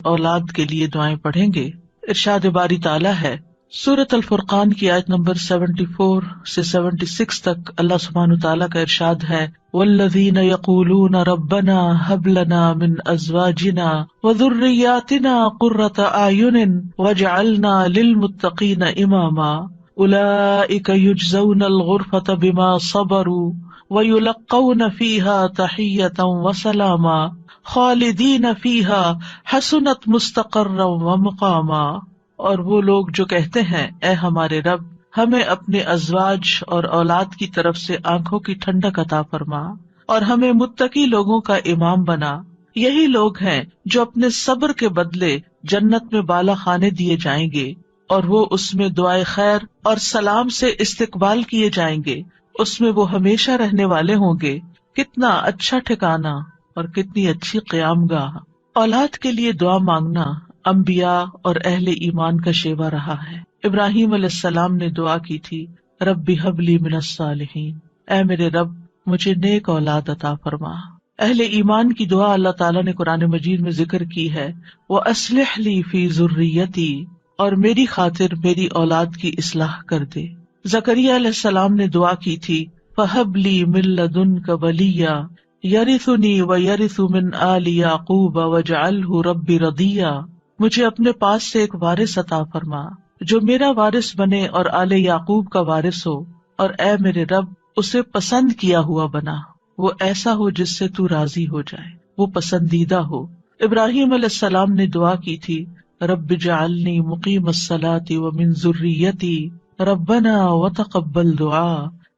اولاد کے لیے دعائیں پڑھیں گے. ارشاد باری تعالیٰ ہے سورۃ الفرقان کی آیت نمبر 74 سے 76 تک اللہ سبحانہ تعالیٰ کا ارشاد ہے والذین یقولون ربنا ھب لنا من ازواجنا وذریاتنا قرۃ اعین واجعلنا للمتقین اماما اولئک یجزون الغرفۃ بما صبروا ویلقون فیہا تحیۃ وسلاما خالدین فیہا حسنت مستقرا ومقاما. اور وہ لوگ جو کہتے ہیں اے ہمارے رب ہمیں اپنے ازواج اور اولاد کی طرف سے آنکھوں کی ٹھنڈک عطا فرما اور ہمیں متقی لوگوں کا امام بنا، یہی لوگ ہیں جو اپنے صبر کے بدلے جنت میں بالا خانے دیے جائیں گے اور وہ اس میں دعائے خیر اور سلام سے استقبال کیے جائیں گے، اس میں وہ ہمیشہ رہنے والے ہوں گے. کتنا اچھا ٹھکانہ اور کتنی اچھی قیام گاہ. اولاد کے لیے دعا مانگنا انبیاء اور اہل ایمان کا شیوا رہا ہے. ابراہیم علیہ السلام نے دعا کی تھی رب ھب لی من الصالحین، اے میرے رب مجھے نیک اولاد عطا فرما. اہل ایمان کی دعا اللہ تعالیٰ نے قرآن مجید میں ذکر کی ہے وَأَصْلِحْ لِي فِي ذُرِّيَّتِي، اور میری خاطر میری اولاد کی اصلاح کر دے. زکریا علیہ السلام نے دعا کی تھی فَهَبْ لِي مِن لَّدُنْكَ وَلِيًّا يَرِثُنِي وَيَرِثُ مِنْ آلِ يَعْقُوبَ وَاجْعَلْهُ رَبِّ رَضِيًّا، مجھے اپنے پاس سے ایک وارث عطا فرما جو میرا وارث بنے اور آل یعقوب کا وارث ہو، اور اے میرے رب اسے پسند کیا ہوا بنا، وہ ایسا ہو جس سے تو راضی ہو جائے، وہ پسندیدہ ہو. ابراہیم علیہ السلام نے دعا کی تھی رب اجعلنی مقیم الصلاۃ ومن ذریتی ربنا وتقبل دعا،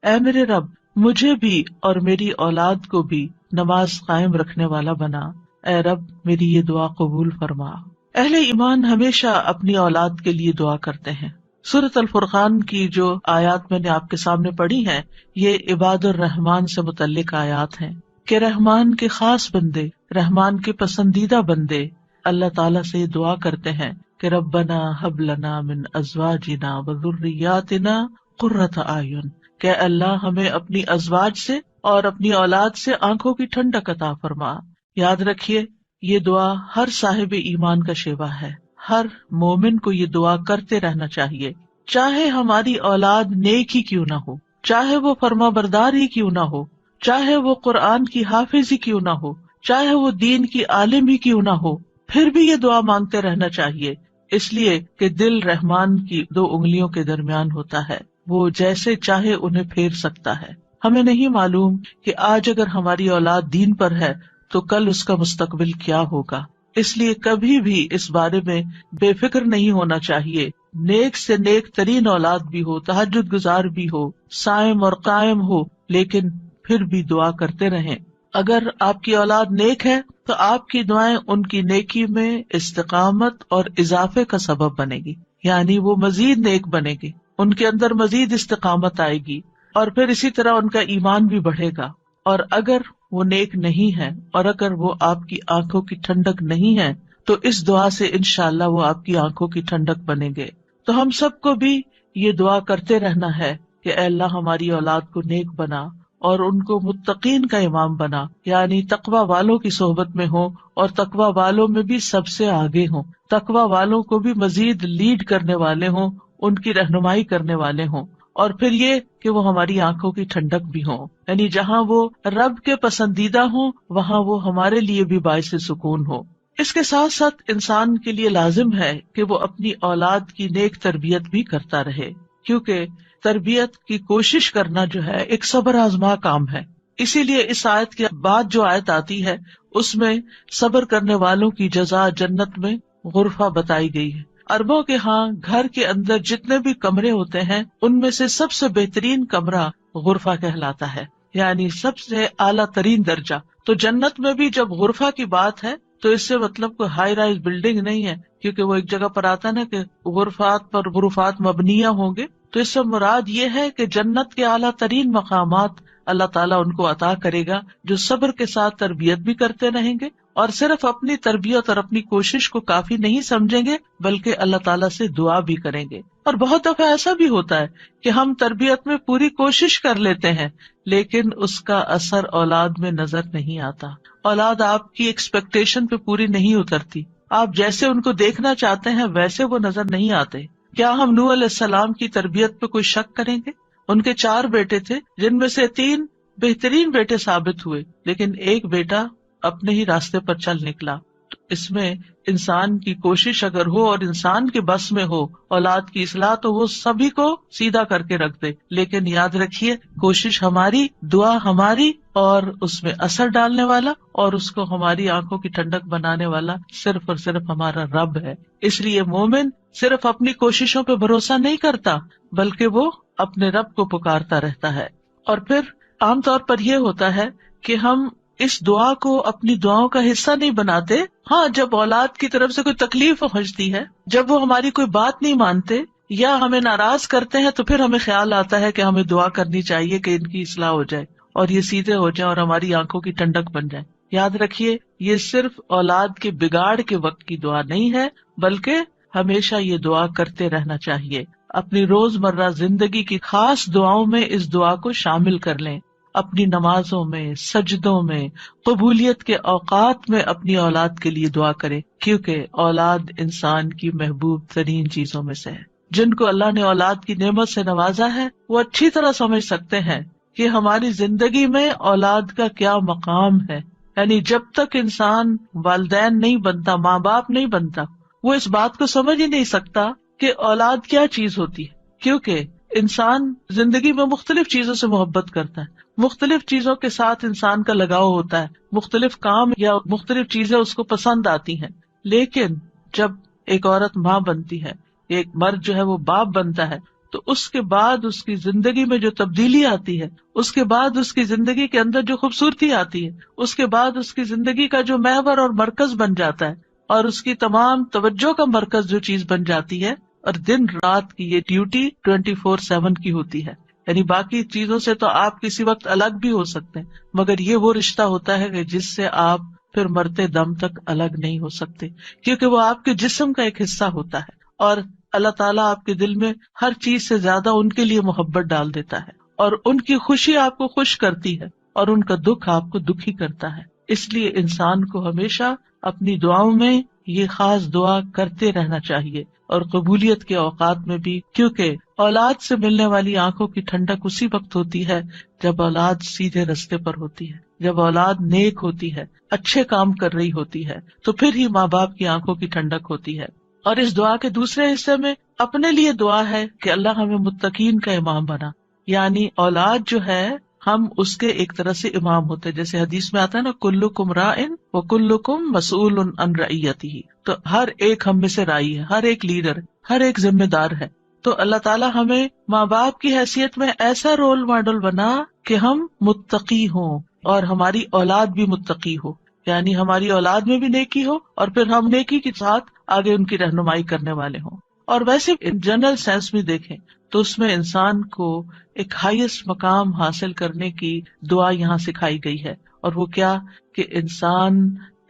اے میرے رب مجھے بھی اور میری اولاد کو بھی نماز قائم رکھنے والا بنا، اے رب میری یہ دعا قبول فرما. اہل ایمان ہمیشہ اپنی اولاد کے لیے دعا کرتے ہیں. سورۃ الفرقان کی جو آیات میں نے آپ کے سامنے پڑھی ہیں یہ عباد الرحمان سے متعلق آیات ہیں کہ رحمان کے خاص بندے، رحمان کے پسندیدہ بندے اللہ تعالیٰ سے دعا کرتے ہیں کہ ربنا ھب لنا من ازواجنا وذریاتنا قرۃ اعین، کہ اللہ ہمیں اپنی ازواج سے اور اپنی اولاد سے آنکھوں کی ٹھنڈک عطا فرما. یاد رکھیے یہ دعا ہر صاحب ایمان کا شیوا ہے. ہر مومن کو یہ دعا کرتے رہنا چاہیے، چاہے ہماری اولاد نیک ہی کیوں نہ ہو، چاہے وہ فرما بردار ہی کیوں نہ ہو، چاہے وہ قرآن کی حافظ ہی کیوں نہ ہو، چاہے وہ دین کی عالم ہی کیوں نہ ہو، پھر بھی یہ دعا مانگتے رہنا چاہیے، اس لیے کہ دل رحمان کی 2 انگلیوں کے درمیان ہوتا ہے، وہ جیسے چاہے انہیں پھیر سکتا ہے. ہمیں نہیں معلوم کہ آج اگر ہماری اولاد دین پر ہے تو کل اس کا مستقبل کیا ہوگا، اس لیے کبھی بھی اس بارے میں بے فکر نہیں ہونا چاہیے. نیک سے نیک ترین اولاد بھی ہو، تہجد گزار بھی ہو، صائم اور قائم ہو، لیکن پھر بھی دعا کرتے رہیں. اگر آپ کی اولاد نیک ہے تو آپ کی دعائیں ان کی نیکی میں استقامت اور اضافے کا سبب بنے گی، یعنی وہ مزید نیک بنے گی، ان کے اندر مزید استقامت آئے گی اور پھر اسی طرح ان کا ایمان بھی بڑھے گا. اور اگر وہ نیک نہیں ہے اور اگر وہ آپ کی آنکھوں کی ٹھنڈک نہیں ہے تو اس دعا سے انشاءاللہ وہ آپ کی آنکھوں کی ٹھنڈک بنیں گے. تو ہم سب کو بھی یہ دعا کرتے رہنا ہے کہ اے اللہ ہماری اولاد کو نیک بنا اور ان کو متقین کا امام بنا، یعنی تقوی والوں کی صحبت میں ہوں اور تقوی والوں میں بھی سب سے آگے ہوں، تقوی والوں کو بھی مزید لیڈ کرنے والے ہوں، ان کی رہنمائی کرنے والے ہوں. اور پھر یہ کہ وہ ہماری آنکھوں کی ٹھنڈک بھی ہوں، یعنی جہاں وہ رب کے پسندیدہ ہوں وہاں وہ ہمارے لیے بھی باعث سکون ہو. اس کے ساتھ ساتھ انسان کے لیے لازم ہے کہ وہ اپنی اولاد کی نیک تربیت بھی کرتا رہے، کیونکہ تربیت کی کوشش کرنا جو ہے ایک صبر آزما کام ہے. اسی لیے اس آیت کے بعد جو آیت آتی ہے اس میں صبر کرنے والوں کی جزا جنت میں غرفہ بتائی گئی ہے. عربوں کے ہاں گھر کے اندر جتنے بھی کمرے ہوتے ہیں ان میں سے سب سے بہترین کمرہ غرفہ کہلاتا ہے، یعنی سب سے اعلیٰ ترین درجہ. تو جنت میں بھی جب غرفہ کی بات ہے تو اس سے مطلب کوئی ہائی رائز بلڈنگ نہیں ہے، کیونکہ وہ ایک جگہ پر آتا نا کہ غرفات پر غرفات مبنیہ ہوں گے، تو اس سے مراد یہ ہے کہ جنت کے اعلیٰ ترین مقامات اللہ تعالیٰ ان کو عطا کرے گا جو صبر کے ساتھ تربیت بھی کرتے رہیں گے اور صرف اپنی تربیت اور اپنی کوشش کو کافی نہیں سمجھیں گے بلکہ اللہ تعالیٰ سے دعا بھی کریں گے. اور بہت دفعہ ایسا بھی ہوتا ہے کہ ہم تربیت میں پوری کوشش کر لیتے ہیں لیکن اس کا اثر اولاد میں نظر نہیں آتا، اولاد آپ کی ایکسپیکٹیشن پہ پوری نہیں اترتی. آپ جیسے ان کو دیکھنا چاہتے ہیں ویسے وہ نظر نہیں آتے. کیا ہم نوح علیہ السلام کی تربیت پہ کوئی شک کریں گے؟ ان کے 4 بیٹے تھے جن میں سے 3 بہترین بیٹے ثابت ہوئے، لیکن ایک بیٹا اپنے ہی راستے پر چل نکلا. تو اس میں انسان کی کوشش اگر ہو اور انسان کے بس میں ہو اولاد کی اصلاح تو وہ سبھی کو سیدھا کر کے رکھ دے. لیکن یاد رکھیے کوشش ہماری، دعا ہماری، اور اس میں اثر ڈالنے والا اور اس کو ہماری آنکھوں کی ٹھنڈک بنانے والا صرف اور صرف ہمارا رب ہے. اس لیے مومن صرف اپنی کوششوں پہ بھروسہ نہیں کرتا بلکہ وہ اپنے رب کو پکارتا رہتا ہے. اور پھر عام طور پر یہ ہوتا ہے کہ ہم اس دعا کو اپنی دعاؤں کا حصہ نہیں بناتے. ہاں، جب اولاد کی طرف سے کوئی تکلیف پہنچتی ہے، جب وہ ہماری کوئی بات نہیں مانتے یا ہمیں ناراض کرتے ہیں، تو پھر ہمیں خیال آتا ہے کہ ہمیں دعا کرنی چاہیے کہ ان کی اصلاح ہو جائے اور یہ سیدھے ہو جائیں اور ہماری آنکھوں کی ٹھنڈک بن جائے. یاد رکھیے یہ صرف اولاد کے بگاڑ کے وقت کی دعا نہیں ہے بلکہ ہمیشہ یہ دعا کرتے رہنا چاہیے. اپنی روزمرہ زندگی کی خاص دعاؤں میں اس دعا کو شامل کر لیں. اپنی نمازوں میں، سجدوں میں، قبولیت کے اوقات میں اپنی اولاد کے لیے دعا کریں، کیونکہ اولاد انسان کی محبوب ترین چیزوں میں سے ہے. جن کو اللہ نے اولاد کی نعمت سے نوازا ہے وہ اچھی طرح سمجھ سکتے ہیں کہ ہماری زندگی میں اولاد کا کیا مقام ہے. یعنی جب تک انسان والدین نہیں بنتا، ماں باپ نہیں بنتا، وہ اس بات کو سمجھ ہی نہیں سکتا کہ اولاد کیا چیز ہوتی ہے. کیونکہ انسان زندگی میں مختلف چیزوں سے محبت کرتا ہے، مختلف چیزوں کے ساتھ انسان کا لگاؤ ہوتا ہے، مختلف کام یا مختلف چیزیں اس کو پسند آتی ہیں. لیکن جب ایک عورت ماں بنتی ہے، ایک مرد جو ہے وہ باپ بنتا ہے، تو اس کے بعد اس کی زندگی میں جو تبدیلی آتی ہے، اس کے بعد اس کی زندگی کے اندر جو خوبصورتی آتی ہے، اس کے بعد اس کی زندگی کا جو محور اور مرکز بن جاتا ہے اور اس کی تمام توجہ کا مرکز جو چیز بن جاتی ہے، اور دن رات کی یہ ڈیوٹی 24/7 کی ہوتی ہے. یعنی باقی چیزوں سے تو آپ کسی وقت الگ بھی ہو سکتے ہیں، مگر یہ وہ رشتہ ہوتا ہے کہ جس سے آپ پھر مرتے دم تک الگ نہیں ہو سکتے، کیونکہ وہ آپ کے جسم کا ایک حصہ ہوتا ہے. اور اللہ تعالیٰ آپ کے دل میں ہر چیز سے زیادہ ان کے لیے محبت ڈال دیتا ہے، اور ان کی خوشی آپ کو خوش کرتی ہے اور ان کا دکھ آپ کو دکھی کرتا ہے. اس لیے انسان کو ہمیشہ اپنی دعاؤں میں یہ خاص دعا کرتے رہنا چاہیے، اور قبولیت کے اوقات میں بھی، کیونکہ اولاد سے ملنے والی آنکھوں کی ٹھنڈک اسی وقت ہوتی ہے جب اولاد سیدھے رستے پر ہوتی ہے، جب اولاد نیک ہوتی ہے، اچھے کام کر رہی ہوتی ہے، تو پھر ہی ماں باپ کی آنکھوں کی ٹھنڈک ہوتی ہے. اور اس دعا کے دوسرے حصے میں اپنے لیے دعا ہے کہ اللہ ہمیں متقین کا امام بنا. یعنی اولاد جو ہے ہم اس کے ایک طرح سے امام ہوتے، جیسے حدیث میں آتا ہے نا، کلکم راعٍ وکلکم مسئول عن رعیتہ. تو ہر ایک ہم میں سے رائی ہے، ہر ایک لیڈر، ہر ایک ذمہ دار ہے. تو اللہ تعالیٰ ہمیں ماں باپ کی حیثیت میں ایسا رول ماڈل بنا کہ ہم متقی ہوں اور ہماری اولاد بھی متقی ہو. یعنی ہماری اولاد میں بھی نیکی ہو اور پھر ہم نیکی کے ساتھ آگے ان کی رہنمائی کرنے والے ہوں. اور ویسے جنرل سینس میں دیکھیں تو اس میں انسان کو ایک ہائیسٹ مقام حاصل کرنے کی دعا یہاں سکھائی گئی ہے، اور وہ کیا کہ انسان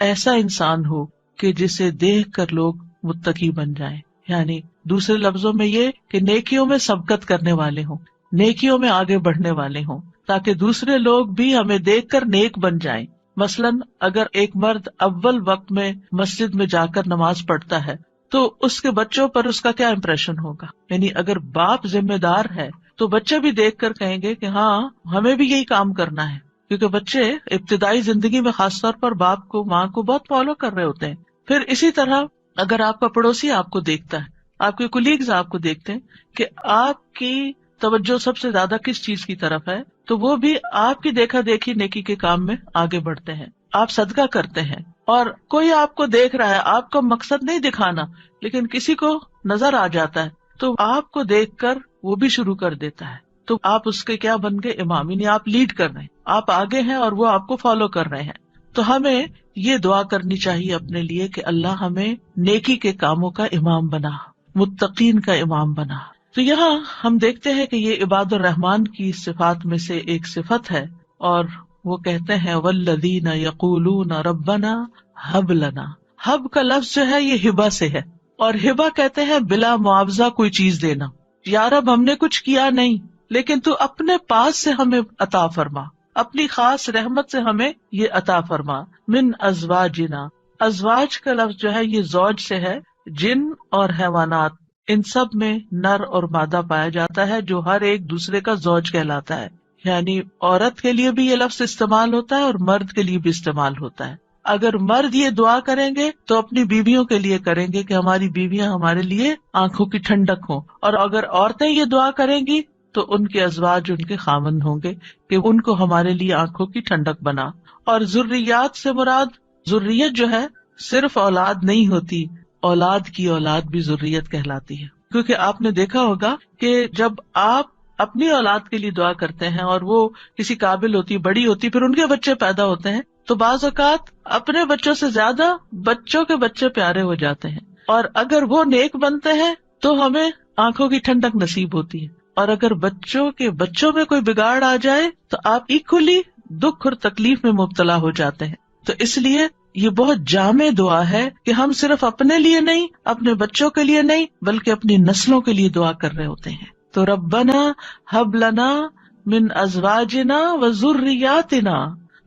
ایسا انسان ہو کہ جسے دیکھ کر لوگ متقی بن جائیں. یعنی دوسرے لفظوں میں یہ کہ نیکیوں میں سبقت کرنے والے ہوں، نیکیوں میں آگے بڑھنے والے ہوں، تاکہ دوسرے لوگ بھی ہمیں دیکھ کر نیک بن جائیں. مثلاً اگر ایک مرد اول وقت میں مسجد میں جا کر نماز پڑھتا ہے تو اس کے بچوں پر اس کا کیا امپریشن ہوگا. یعنی اگر باپ ذمہ دار ہے تو بچے بھی دیکھ کر کہیں گے کہ ہاں ہمیں بھی یہی کام کرنا ہے، کیونکہ بچے ابتدائی زندگی میں خاص طور پر باپ کو، ماں کو بہت فالو کر رہے ہوتے ہیں. پھر اسی طرح اگر آپ کا پڑوسی آپ کو دیکھتا ہے، آپ کے کولیگز آپ کو دیکھتے ہیں کہ آپ کی توجہ سب سے زیادہ کس چیز کی طرف ہے، تو وہ بھی آپ کی دیکھا دیکھی نیکی کے کام میں آگے بڑھتے ہیں. آپ صدقہ کرتے ہیں اور کوئی آپ کو دیکھ رہا ہے، آپ کا مقصد نہیں دکھانا، لیکن کسی کو نظر آ جاتا ہے تو آپ کو دیکھ کر وہ بھی شروع کر دیتا ہے. تو آپ اس کے کیا بن گئے؟ امام. یعنی آپ لیڈ کر رہے ہیں، آپ آگے ہیں اور وہ آپ کو فالو کر رہے ہیں. تو ہمیں یہ دعا کرنی چاہیے اپنے لیے کہ اللہ ہمیں نیکی کے کاموں کا امام بنا، متقین کا امام بنا. تو یہاں ہم دیکھتے ہیں کہ یہ عباد الرحمان کی صفات میں سے ایک صفت ہے، اور وہ کہتے ہیں والذین یقولون ربنا ہب لنا. ہب کا لفظ جو ہے یہ ہبہ سے ہے، اور ہبہ کہتے ہیں بلا معاوضہ کوئی چیز دینا. یا رب ہم نے کچھ کیا نہیں، لیکن تو اپنے پاس سے ہمیں عطا فرما، اپنی خاص رحمت سے ہمیں یہ عطا فرما. من ازواجنا، ازواج کا لفظ جو ہے یہ زوج سے ہے، جن اور حیوانات ان سب میں نر اور مادہ پایا جاتا ہے جو ہر ایک دوسرے کا زوج کہلاتا ہے. یعنی عورت کے لیے بھی یہ لفظ استعمال ہوتا ہے اور مرد کے لیے بھی استعمال ہوتا ہے. اگر مرد یہ دعا کریں گے تو اپنی بیویوں کے لیے کریں گے کہ ہماری بیویاں ہمارے لیے آنکھوں کی ٹھنڈک ہوں، اور اگر عورتیں یہ دعا کریں گی تو ان کے ازواج ان کے خاوند ہوں گے کہ ان کو ہمارے لیے آنکھوں کی ٹھنڈک بنا. اور ذریات سے مراد ذریت جو ہے صرف اولاد نہیں ہوتی، اولاد کی اولاد بھی ذریت کہلاتی ہے. کیونکہ آپ نے دیکھا ہوگا کہ جب آپ اپنی اولاد کے لیے دعا کرتے ہیں اور وہ کسی قابل ہوتی، بڑی ہوتی، پھر ان کے بچے پیدا ہوتے ہیں تو بعض اوقات اپنے بچوں سے زیادہ بچوں کے بچے پیارے ہو جاتے ہیں، اور اگر وہ نیک بنتے ہیں تو ہمیں آنکھوں کی ٹھنڈک نصیب ہوتی ہے، اور اگر بچوں کے بچوں میں کوئی بگاڑ آ جائے تو آپ ایکولی دکھ اور تکلیف میں مبتلا ہو جاتے ہیں. تو اس لیے یہ بہت جامع دعا ہے کہ ہم صرف اپنے لیے نہیں، اپنے بچوں کے لیے نہیں، بلکہ اپنی نسلوں کے لیے دعا کر رہے ہوتے ہیں. تو ربنا ہب لنا من ازواجنا وذریاتنا،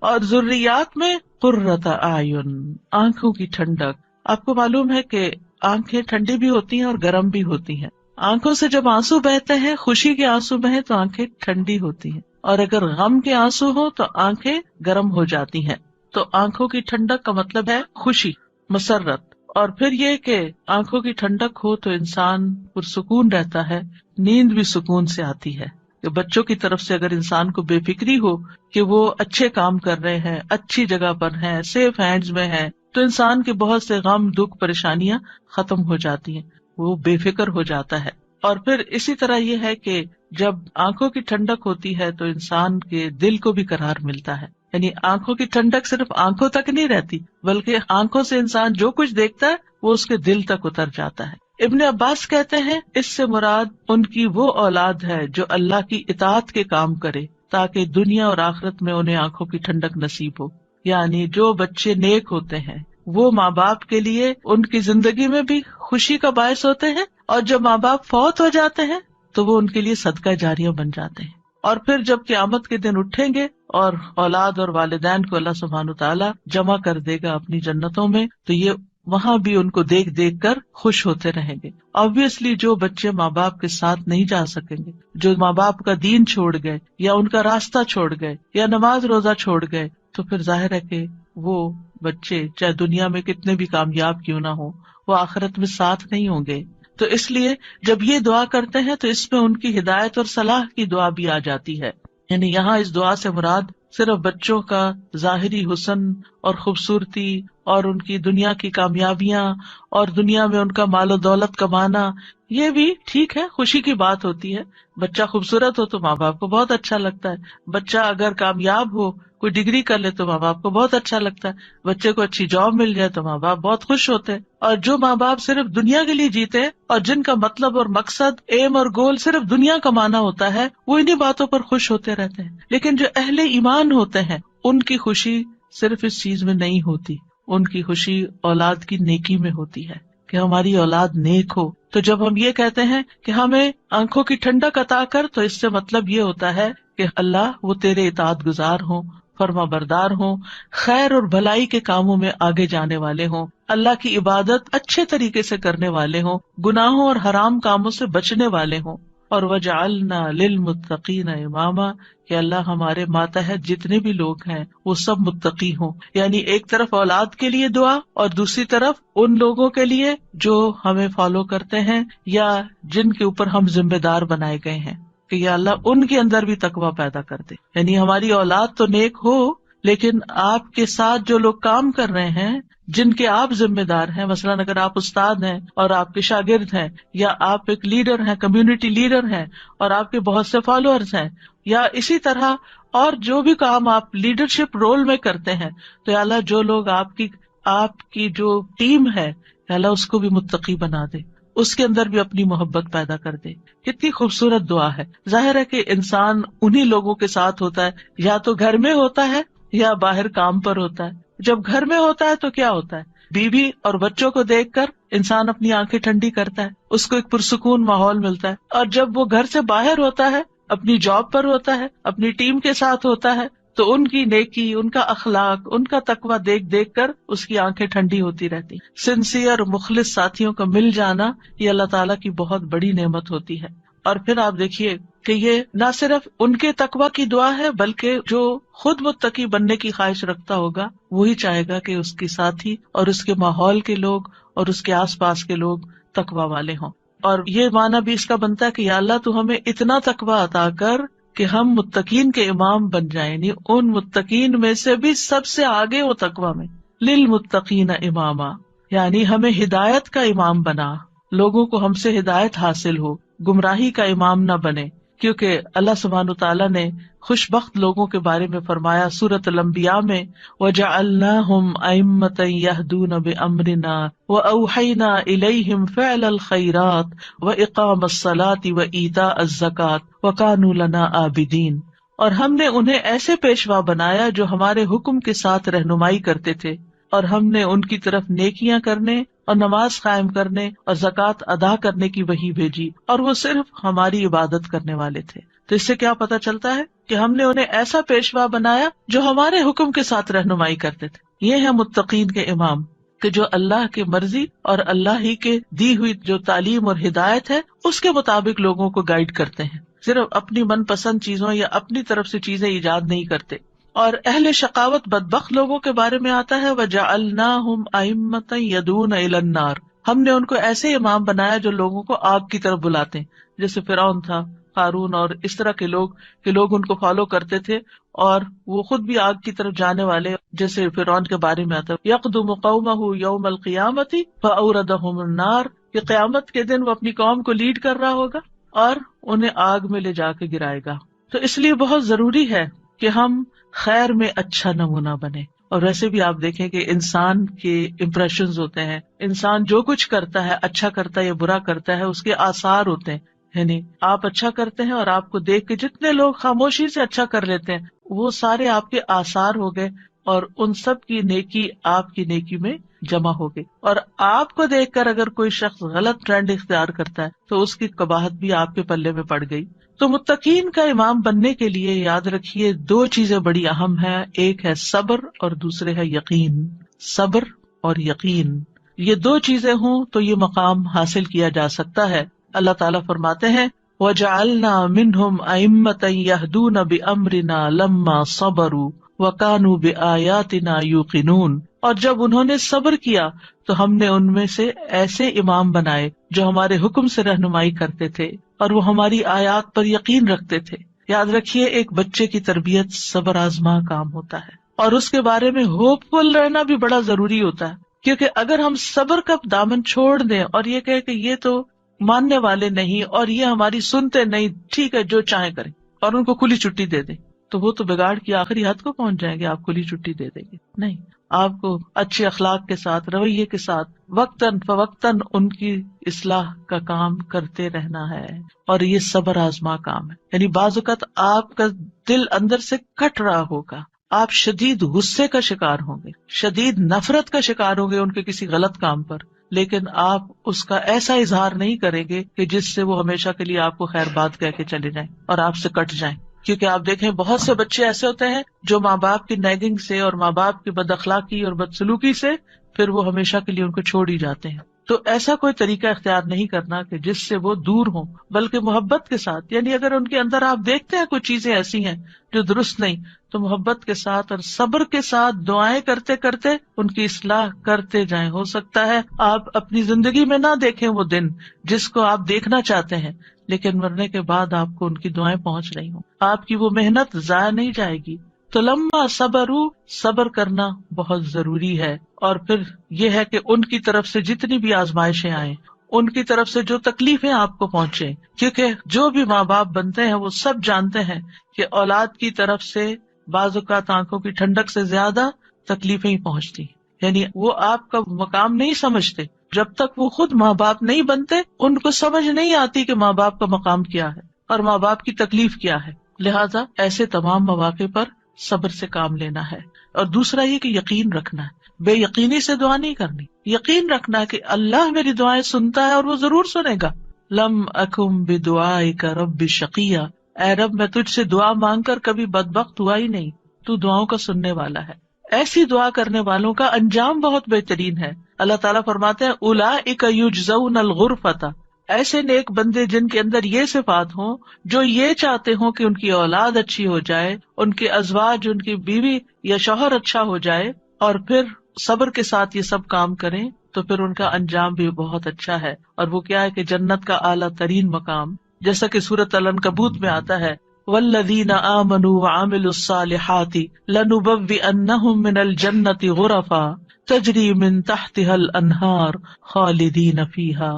اور ذریات میں قرۃ اعین، آنکھوں کی ٹھنڈک. آپ کو معلوم ہے کہ آنکھیں ٹھنڈی بھی ہوتی ہیں اور گرم بھی ہوتی ہیں. آنکھوں سے جب آنسو بہتے ہیں، خوشی کے آنسو بہیں تو آنکھیں ٹھنڈی ہوتی ہیں، اور اگر غم کے آنسو ہو تو آنکھیں گرم ہو جاتی ہیں. تو آنکھوں کی ٹھنڈک کا مطلب ہے خوشی، مسرت. اور پھر یہ کہ آنکھوں کی ٹھنڈک ہو تو انسان پرسکون رہتا ہے، نیند بھی سکون سے آتی ہے. کہ بچوں کی طرف سے اگر انسان کو بے فکری ہو کہ وہ اچھے کام کر رہے ہیں، اچھی جگہ پر ہیں، سیف ہینڈز میں ہیں، تو انسان کے بہت سے غم، دکھ، پریشانیاں ختم ہو جاتی ہیں، وہ بے فکر ہو جاتا ہے. اور پھر اسی طرح یہ ہے کہ جب آنکھوں کی ٹھنڈک ہوتی ہے تو انسان کے دل کو بھی قرار ملتا ہے. یعنی آنکھوں کی ٹھنڈک صرف آنکھوں تک نہیں رہتی، بلکہ آنکھوں سے انسان جو کچھ دیکھتا ہے وہ اس کے دل تک اتر جاتا ہے. ابن عباس کہتے ہیں اس سے مراد ان کی وہ اولاد ہے جو اللہ کی اطاعت کے کام کرے تاکہ دنیا اور آخرت میں انہیں آنکھوں کی ٹھنڈک نصیب ہو. یعنی جو بچے نیک ہوتے ہیں وہ ماں باپ کے لیے ان کی زندگی میں بھی خوشی کا باعث ہوتے ہیں، اور جب ماں باپ فوت ہو جاتے ہیں تو وہ ان کے لیے صدقہ جاریہ بن جاتے ہیں. اور پھر جب قیامت کے دن اٹھیں گے اور اولاد اور والدین کو اللہ سبحانہ تعالیٰ جمع کر دے گا اپنی جنتوں میں، تو یہ وہاں بھی ان کو دیکھ دیکھ کر خوش ہوتے رہیں گے. آبویسلی جو بچے ماں باپ کے ساتھ نہیں جا سکیں گے، جو ماں باپ کا دین چھوڑ گئے یا ان کا راستہ چھوڑ گئے یا نماز روزہ چھوڑ گئے، تو پھر ظاہر ہے کہ وہ بچے چاہے دنیا میں کتنے بھی کامیاب کیوں نہ ہو، وہ آخرت میں ساتھ نہیں ہوں گے. تو اس لیے جب یہ دعا کرتے ہیں تو اس میں ان کی ہدایت اور صلاح کی دعا بھی آ جاتی ہے. یعنی یہاں اس دعا سے مراد صرف بچوں کا ظاہری حسن اور خوبصورتی اور ان کی دنیا کی کامیابیاں اور دنیا میں ان کا مال و دولت کمانا، یہ بھی ٹھیک ہے، خوشی کی بات ہوتی ہے. بچہ خوبصورت ہو تو ماں باپ کو بہت اچھا لگتا ہے، بچہ اگر کامیاب ہو، کوئی ڈگری کر لے تو ماں باپ کو بہت اچھا لگتا ہے، بچے کو اچھی جاب مل جائے تو ماں باپ بہت خوش ہوتے ہیں. اور جو ماں باپ صرف دنیا کے لیے جیتے اور جن کا مطلب اور مقصد، ایم اور گول صرف دنیا کمانا ہوتا ہے، وہ انہی باتوں پر خوش ہوتے رہتے ہیں. لیکن جو اہل ایمان ہوتے ہیں ان کی خوشی صرف اس چیز میں نہیں ہوتی، ان کی خوشی اولاد کی نیکی میں ہوتی ہے کہ ہماری اولاد نیک ہو. تو جب ہم یہ کہتے ہیں کہ ہمیں آنکھوں کی ٹھنڈک عطا کر، تو اس سے مطلب یہ ہوتا ہے کہ اللہ وہ تیرے اطاعت گزار ہوں، فرما بردار ہوں، خیر اور بھلائی کے کاموں میں آگے جانے والے ہوں، اللہ کی عبادت اچھے طریقے سے کرنے والے ہوں، گناہوں اور حرام کاموں سے بچنے والے ہوں. اور وجعلنا للمتقین اماما، کہ اللہ ہمارے ماتحت جتنے بھی لوگ ہیں وہ سب متقی ہوں. یعنی ایک طرف اولاد کے لیے دعا اور دوسری طرف ان لوگوں کے لیے جو ہمیں فالو کرتے ہیں یا جن کے اوپر ہم ذمہ دار بنائے گئے ہیں کہ یا اللہ ان کے اندر بھی تقویٰ پیدا کر دے. یعنی ہماری اولاد تو نیک ہو، لیکن آپ کے ساتھ جو لوگ کام کر رہے ہیں، جن کے آپ ذمہ دار ہیں، مثلاً اگر آپ استاد ہیں اور آپ کے شاگرد ہیں، یا آپ ایک لیڈر ہیں، کمیونٹی لیڈر ہیں اور آپ کے بہت سے فالوورز ہیں، یا اسی طرح اور جو بھی کام آپ لیڈرشپ رول میں کرتے ہیں، تو یا اللہ جو لوگ آپ کی جو ٹیم ہے، یا اللہ اس کو بھی متقی بنا دے، اس کے اندر بھی اپنی محبت پیدا کر دے. کتنی خوبصورت دعا ہے. ظاہر ہے کہ انسان انہی لوگوں کے ساتھ ہوتا ہے، یا تو گھر میں ہوتا ہے یا باہر کام پر ہوتا ہے. جب گھر میں ہوتا ہے تو کیا ہوتا ہے، بیوی اور بچوں کو دیکھ کر انسان اپنی آنکھیں ٹھنڈی کرتا ہے، اس کو ایک پرسکون ماحول ملتا ہے. اور جب وہ گھر سے باہر ہوتا ہے، اپنی جاب پر ہوتا ہے، اپنی ٹیم کے ساتھ ہوتا ہے، تو ان کی نیکی، ان کا اخلاق، ان کا تقوی دیکھ دیکھ کر اس کی آنکھیں ٹھنڈی ہوتی رہتی. سنسیئر اور مخلص ساتھیوں کا مل جانا یہ اللہ تعالیٰ کی بہت بڑی نعمت ہوتی ہے. اور پھر آپ دیکھیے کہ یہ نہ صرف ان کے تقوی کی دعا ہے، بلکہ جو خود متقی بننے کی خواہش رکھتا ہوگا وہی چاہے گا کہ اس کے ساتھی اور اس کے ماحول کے لوگ اور اس کے آس پاس کے لوگ تقوی والے ہوں. اور یہ معنی بھی اس کا بنتا ہے کہ یا اللہ تو ہمیں اتنا تقوی عطا کر کہ ہم متقین کے امام بن جائیں، یعنی ان متقین میں سے بھی سب سے آگے وہ تقوی میں. للمتقین اماما، یعنی ہمیں ہدایت کا امام بنا، لوگوں کو ہم سے ہدایت حاصل ہو، گمراہی کا امام نہ بنے. کیونکہ اللہ سبحانہ تعالیٰ نے خوش بخت لوگوں کے بارے میں فرمایا سورۃ الانبیاء میں، وَجَعَلْنَاهُمْ أَئِمَّةً يَهْدُونَ بِأَمْرِنَا وَأَوْحَيْنَا إِلَيْهِمْ فِعْلَ الْخَيْرَاتِ وَإِقَامَ الصَّلَاةِ وَإِيتَاءَ الزَّكَاةِ وَكَانُوا لَنَا عَابِدِينَ. اور ہم نے انہیں ایسے پیشوا بنایا جو ہمارے حکم کے ساتھ رہنمائی کرتے تھے، اور ہم نے ان کی طرف نیکیاں کرنے اور نماز قائم کرنے اور زکوٰۃ ادا کرنے کی وحی بھیجی، اور وہ صرف ہماری عبادت کرنے والے تھے. تو اس سے کیا پتہ چلتا ہے کہ ہم نے انہیں ایسا پیشوا بنایا جو ہمارے حکم کے ساتھ رہنمائی کرتے تھے. یہ ہے متقین کے امام، کہ جو اللہ کی مرضی اور اللہ ہی کے دی ہوئی جو تعلیم اور ہدایت ہے اس کے مطابق لوگوں کو گائیڈ کرتے ہیں، صرف اپنی من پسند چیزوں یا اپنی طرف سے چیزیں ایجاد نہیں کرتے. اور اہل شقاوت بدبخت لوگوں کے بارے میں آتا ہے وَجَعَلْنَاهُمْ أَئِمَّةً يَدْعُونَ إِلَى النَّارِ، ہم نے ان کو ایسے امام بنایا جو لوگوں کو آگ کی طرف بلاتے ہیں، جیسے فرعون تھا، قارون اور اس طرح کے لوگ کہ لوگ ان کو فالو کرتے تھے اور وہ خود بھی آگ کی طرف جانے والے. جیسے فرعون کے بارے میں آتا ہے يَقْدُمُ قَوْمَهُ يَوْمَ الْقِيَامَةِ فَأَوْرَدَهُمُ النَّارِ، کہ قیامت کے دن وہ اپنی قوم کو لیڈ کر رہا ہوگا اور انہیں آگ میں لے جا کے گرائے گا. تو اس لیے بہت ضروری ہے کہ ہم خیر میں اچھا نمونہ بنے. اور ویسے بھی آپ دیکھیں کہ انسان کے امپریشنز ہوتے ہیں، انسان جو کچھ کرتا ہے اچھا کرتا ہے یا برا کرتا ہے اس کے آثار ہوتے ہیں. یعنی آپ اچھا کرتے ہیں اور آپ کو دیکھ کے جتنے لوگ خاموشی سے اچھا کر لیتے ہیں وہ سارے آپ کے آثار ہو گئے، اور ان سب کی نیکی آپ کی نیکی میں جمع ہو گئی. اور آپ کو دیکھ کر اگر کوئی شخص غلط ٹرینڈ اختیار کرتا ہے تو اس کی قباحت بھی آپ کے پلے میں پڑ گئی. تو متقین کا امام بننے کے لیے یاد رکھیے دو چیزیں بڑی اہم ہیں، ایک ہے صبر اور دوسرے ہے یقین. صبر اور یقین، یہ دو چیزیں ہوں تو یہ مقام حاصل کیا جا سکتا ہے. اللہ تعالیٰ فرماتے ہیں وَجَعَلْنَا مِنْهُمْ أَئِمَّةً يَهْدُونَ بِأَمْرِنَا لَمَّا صَبَرُوا وَكَانُوا بِآيَاتِنَا يُوقِنُونَ. اور جب انہوں نے صبر کیا تو ہم نے ان میں سے ایسے امام بنائے جو ہمارے حکم سے رہنمائی کرتے تھے اور وہ ہماری آیات پر یقین رکھتے تھے. یاد رکھیے ایک بچے کی تربیت صبر آزما کام ہوتا ہے، اور اس کے بارے میں ہوپ فل رہنا بھی بڑا ضروری ہوتا ہے. کیونکہ اگر ہم صبر کا دامن چھوڑ دیں اور یہ کہے کہ یہ تو ماننے والے نہیں اور یہ ہماری سنتے نہیں، ٹھیک ہے جو چاہیں کریں، اور ان کو کھلی چھٹی دے دیں، تو وہ تو بگاڑ کی آخری حد کو پہنچ جائیں گے. آپ کھلی چھٹی دے دیں گے نہیں، آپ کو اچھے اخلاق کے ساتھ، رویے کے ساتھ وقتاً فوقتاً ان کی اصلاح کا کام کرتے رہنا ہے. اور یہ صبر آزما کام ہے. یعنی بعض اوقات آپ کا دل اندر سے کٹ رہا ہوگا، آپ شدید غصے کا شکار ہوں گے، شدید نفرت کا شکار ہوں گے ان کے کسی غلط کام پر، لیکن آپ اس کا ایسا اظہار نہیں کریں گے کہ جس سے وہ ہمیشہ کے لیے آپ کو خیر بات کہہ کے چلے جائیں اور آپ سے کٹ جائیں. کیونکہ آپ دیکھیں بہت سے بچے ایسے ہوتے ہیں جو ماں باپ کی نیگنگ سے اور ماں باپ کی بد اخلاقی اور بدسلوکی سے پھر وہ ہمیشہ کے لیے ان کو چھوڑ ہی جاتے ہیں. تو ایسا کوئی طریقہ اختیار نہیں کرنا کہ جس سے وہ دور ہوں، بلکہ محبت کے ساتھ. یعنی اگر ان کے اندر آپ دیکھتے ہیں کچھ چیزیں ایسی ہیں جو درست نہیں، تو محبت کے ساتھ اور صبر کے ساتھ دعائیں کرتے کرتے ان کی اصلاح کرتے جائیں. ہو سکتا ہے آپ اپنی زندگی میں نہ دیکھیں وہ دن جس کو آپ دیکھنا چاہتے ہیں، لیکن مرنے کے بعد آپ کو ان کی دعائیں پہنچ رہی ہوں، آپ کی وہ محنت ضائع نہیں جائے گی. تو لما صبروا، صبر کرنا بہت ضروری ہے. اور پھر یہ ہے کہ ان کی طرف سے جتنی بھی آزمائشیں آئیں، ان کی طرف سے جو تکلیفیں آپ کو پہنچے، کیونکہ جو بھی ماں باپ بنتے ہیں وہ سب جانتے ہیں کہ اولاد کی طرف سے بعض اوقات آنکھوں کی ٹھنڈک سے زیادہ تکلیفیں ہی پہنچتی. یعنی وہ آپ کا مقام نہیں سمجھتے جب تک وہ خود ماں باپ نہیں بنتے. ان کو سمجھ نہیں آتی کہ ماں باپ کا مقام کیا ہے اور ماں باپ کی تکلیف کیا ہے. لہٰذا ایسے تمام مواقع پر صبر سے کام لینا ہے. اور دوسرا یہ کہ یقین رکھنا ہے، بے یقینی سے دعا نہیں کرنی. یقین رکھنا کہ اللہ میری دعائیں سنتا ہے اور وہ ضرور سنے گا. لم اکم بدعائک رب شقیہ، اے رب میں تجھ سے دعا مانگ کر کبھی بدبخت ہوا ہی نہیں. تو دعاؤں کا سننے والا ہے. ایسی دعا کرنے والوں کا انجام بہت بہترین ہے. اللہ تعالیٰ فرماتے ہیں اولئک یجزون الغرفۃ، ایسے نیک بندے جن کے اندر یہ صفات ہوں، جو یہ چاہتے ہوں کہ ان کی اولاد اچھی ہو جائے، ان کے ازواج، ان کی بیوی یا شوہر اچھا ہو جائے، اور پھر صبر کے ساتھ یہ سب کام کریں، تو پھر ان کا انجام بھی بہت اچھا ہے. اور وہ کیا ہے کہ جنت کا اعلیٰ ترین مقام، جیسا کہ سورۃ العنکبوت میں آتا ہے والذین آمنوا وعملوا الصالحات لنبوئنہم من الجنۃ غرفا تجری من تحتها الانہار خالدین فیہا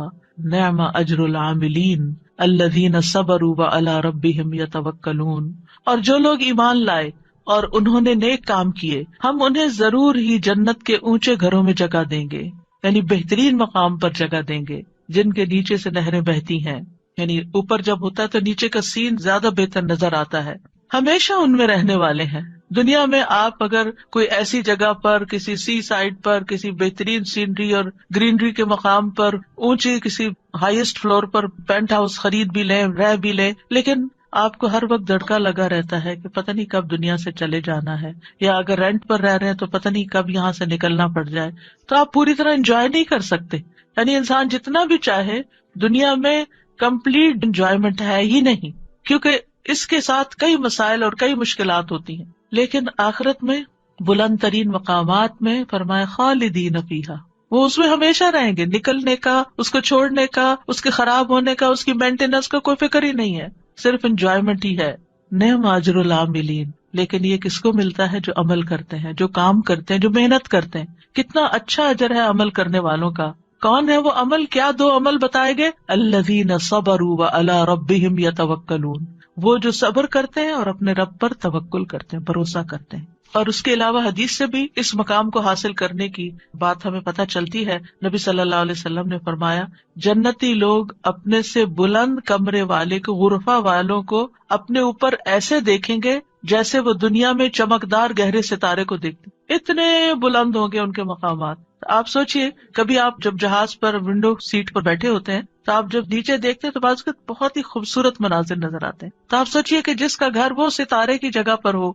نعم اجر العاملین الذین صبروا وعلی ربہم یتوکلون. اور جو لوگ ایمان لائے اور انہوں نے نیک کام کیے، ہم انہیں ضرور ہی جنت کے اونچے گھروں میں جگہ دیں گے، یعنی بہترین مقام پر جگہ دیں گے، جن کے نیچے سے نہریں بہتی ہیں. یعنی اوپر جب ہوتا ہے تو نیچے کا سین زیادہ بہتر نظر آتا ہے. ہمیشہ ان میں رہنے والے ہیں. دنیا میں آپ اگر کوئی ایسی جگہ پر، کسی سی سائڈ پر، کسی بہترین سینری اور گرینری کے مقام پر، اونچی کسی ہائیسٹ فلور پر پینٹ ہاؤس خرید بھی لیں، رہ بھی لیں، لیکن آپ کو ہر وقت دھڑکا لگا رہتا ہے کہ پتہ نہیں کب دنیا سے چلے جانا ہے، یا اگر رینٹ پر رہ رہے ہیں تو پتہ نہیں کب یہاں سے نکلنا پڑ جائے، تو آپ پوری طرح انجوائے نہیں کر سکتے. یعنی انسان جتنا بھی چاہے دنیا میں کمپلیٹ انجوائمنٹ ہے ہی نہیں، کیونکہ اس کے ساتھ کئی مسائل اور کئی مشکلات ہوتی ہیں. لیکن آخرت میں بلند ترین مقامات میں فرمایا خالدین فیہا، وہ اس میں ہمیشہ رہیں گے. نکلنے کا، اس کو چھوڑنے کا، اس کے خراب ہونے کا، اس کی مینٹیننس کا کوئی فکر ہی نہیں ہے، صرف انجوائمنٹ ہی ہے. نعم اجر العاملین، لیکن یہ کس کو ملتا ہے؟ جو عمل کرتے ہیں، جو کام کرتے ہیں، جو محنت کرتے ہیں. کتنا اچھا اجر ہے عمل کرنے والوں کا. کون ہے وہ عمل؟ کیا دو عمل بتائے گئے؟ الذین صبروا وعلی ربہم یتوکلون، وہ جو صبر کرتے ہیں اور اپنے رب پر توکل کرتے ہیں، بھروسہ کرتے ہیں. اور اس کے علاوہ حدیث سے بھی اس مقام کو حاصل کرنے کی بات ہمیں پتہ چلتی ہے. نبی صلی اللہ علیہ وسلم نے فرمایا جنتی لوگ اپنے سے بلند کمرے والے کو، غرفہ والوں کو اپنے اوپر ایسے دیکھیں گے جیسے وہ دنیا میں چمکدار گہرے ستارے کو دیکھتے. اتنے بلند ہوں گے ان کے مقامات. آپ سوچئے کبھی آپ جب جہاز پر ونڈو سیٹ پر بیٹھے ہوتے ہیں تو آپ جب نیچے دیکھتے ہیں تو بعض بہت ہی خوبصورت مناظر نظر آتے ہیں. تو آپ سوچئے کہ جس کا گھر وہ ستارے کی جگہ پر ہو،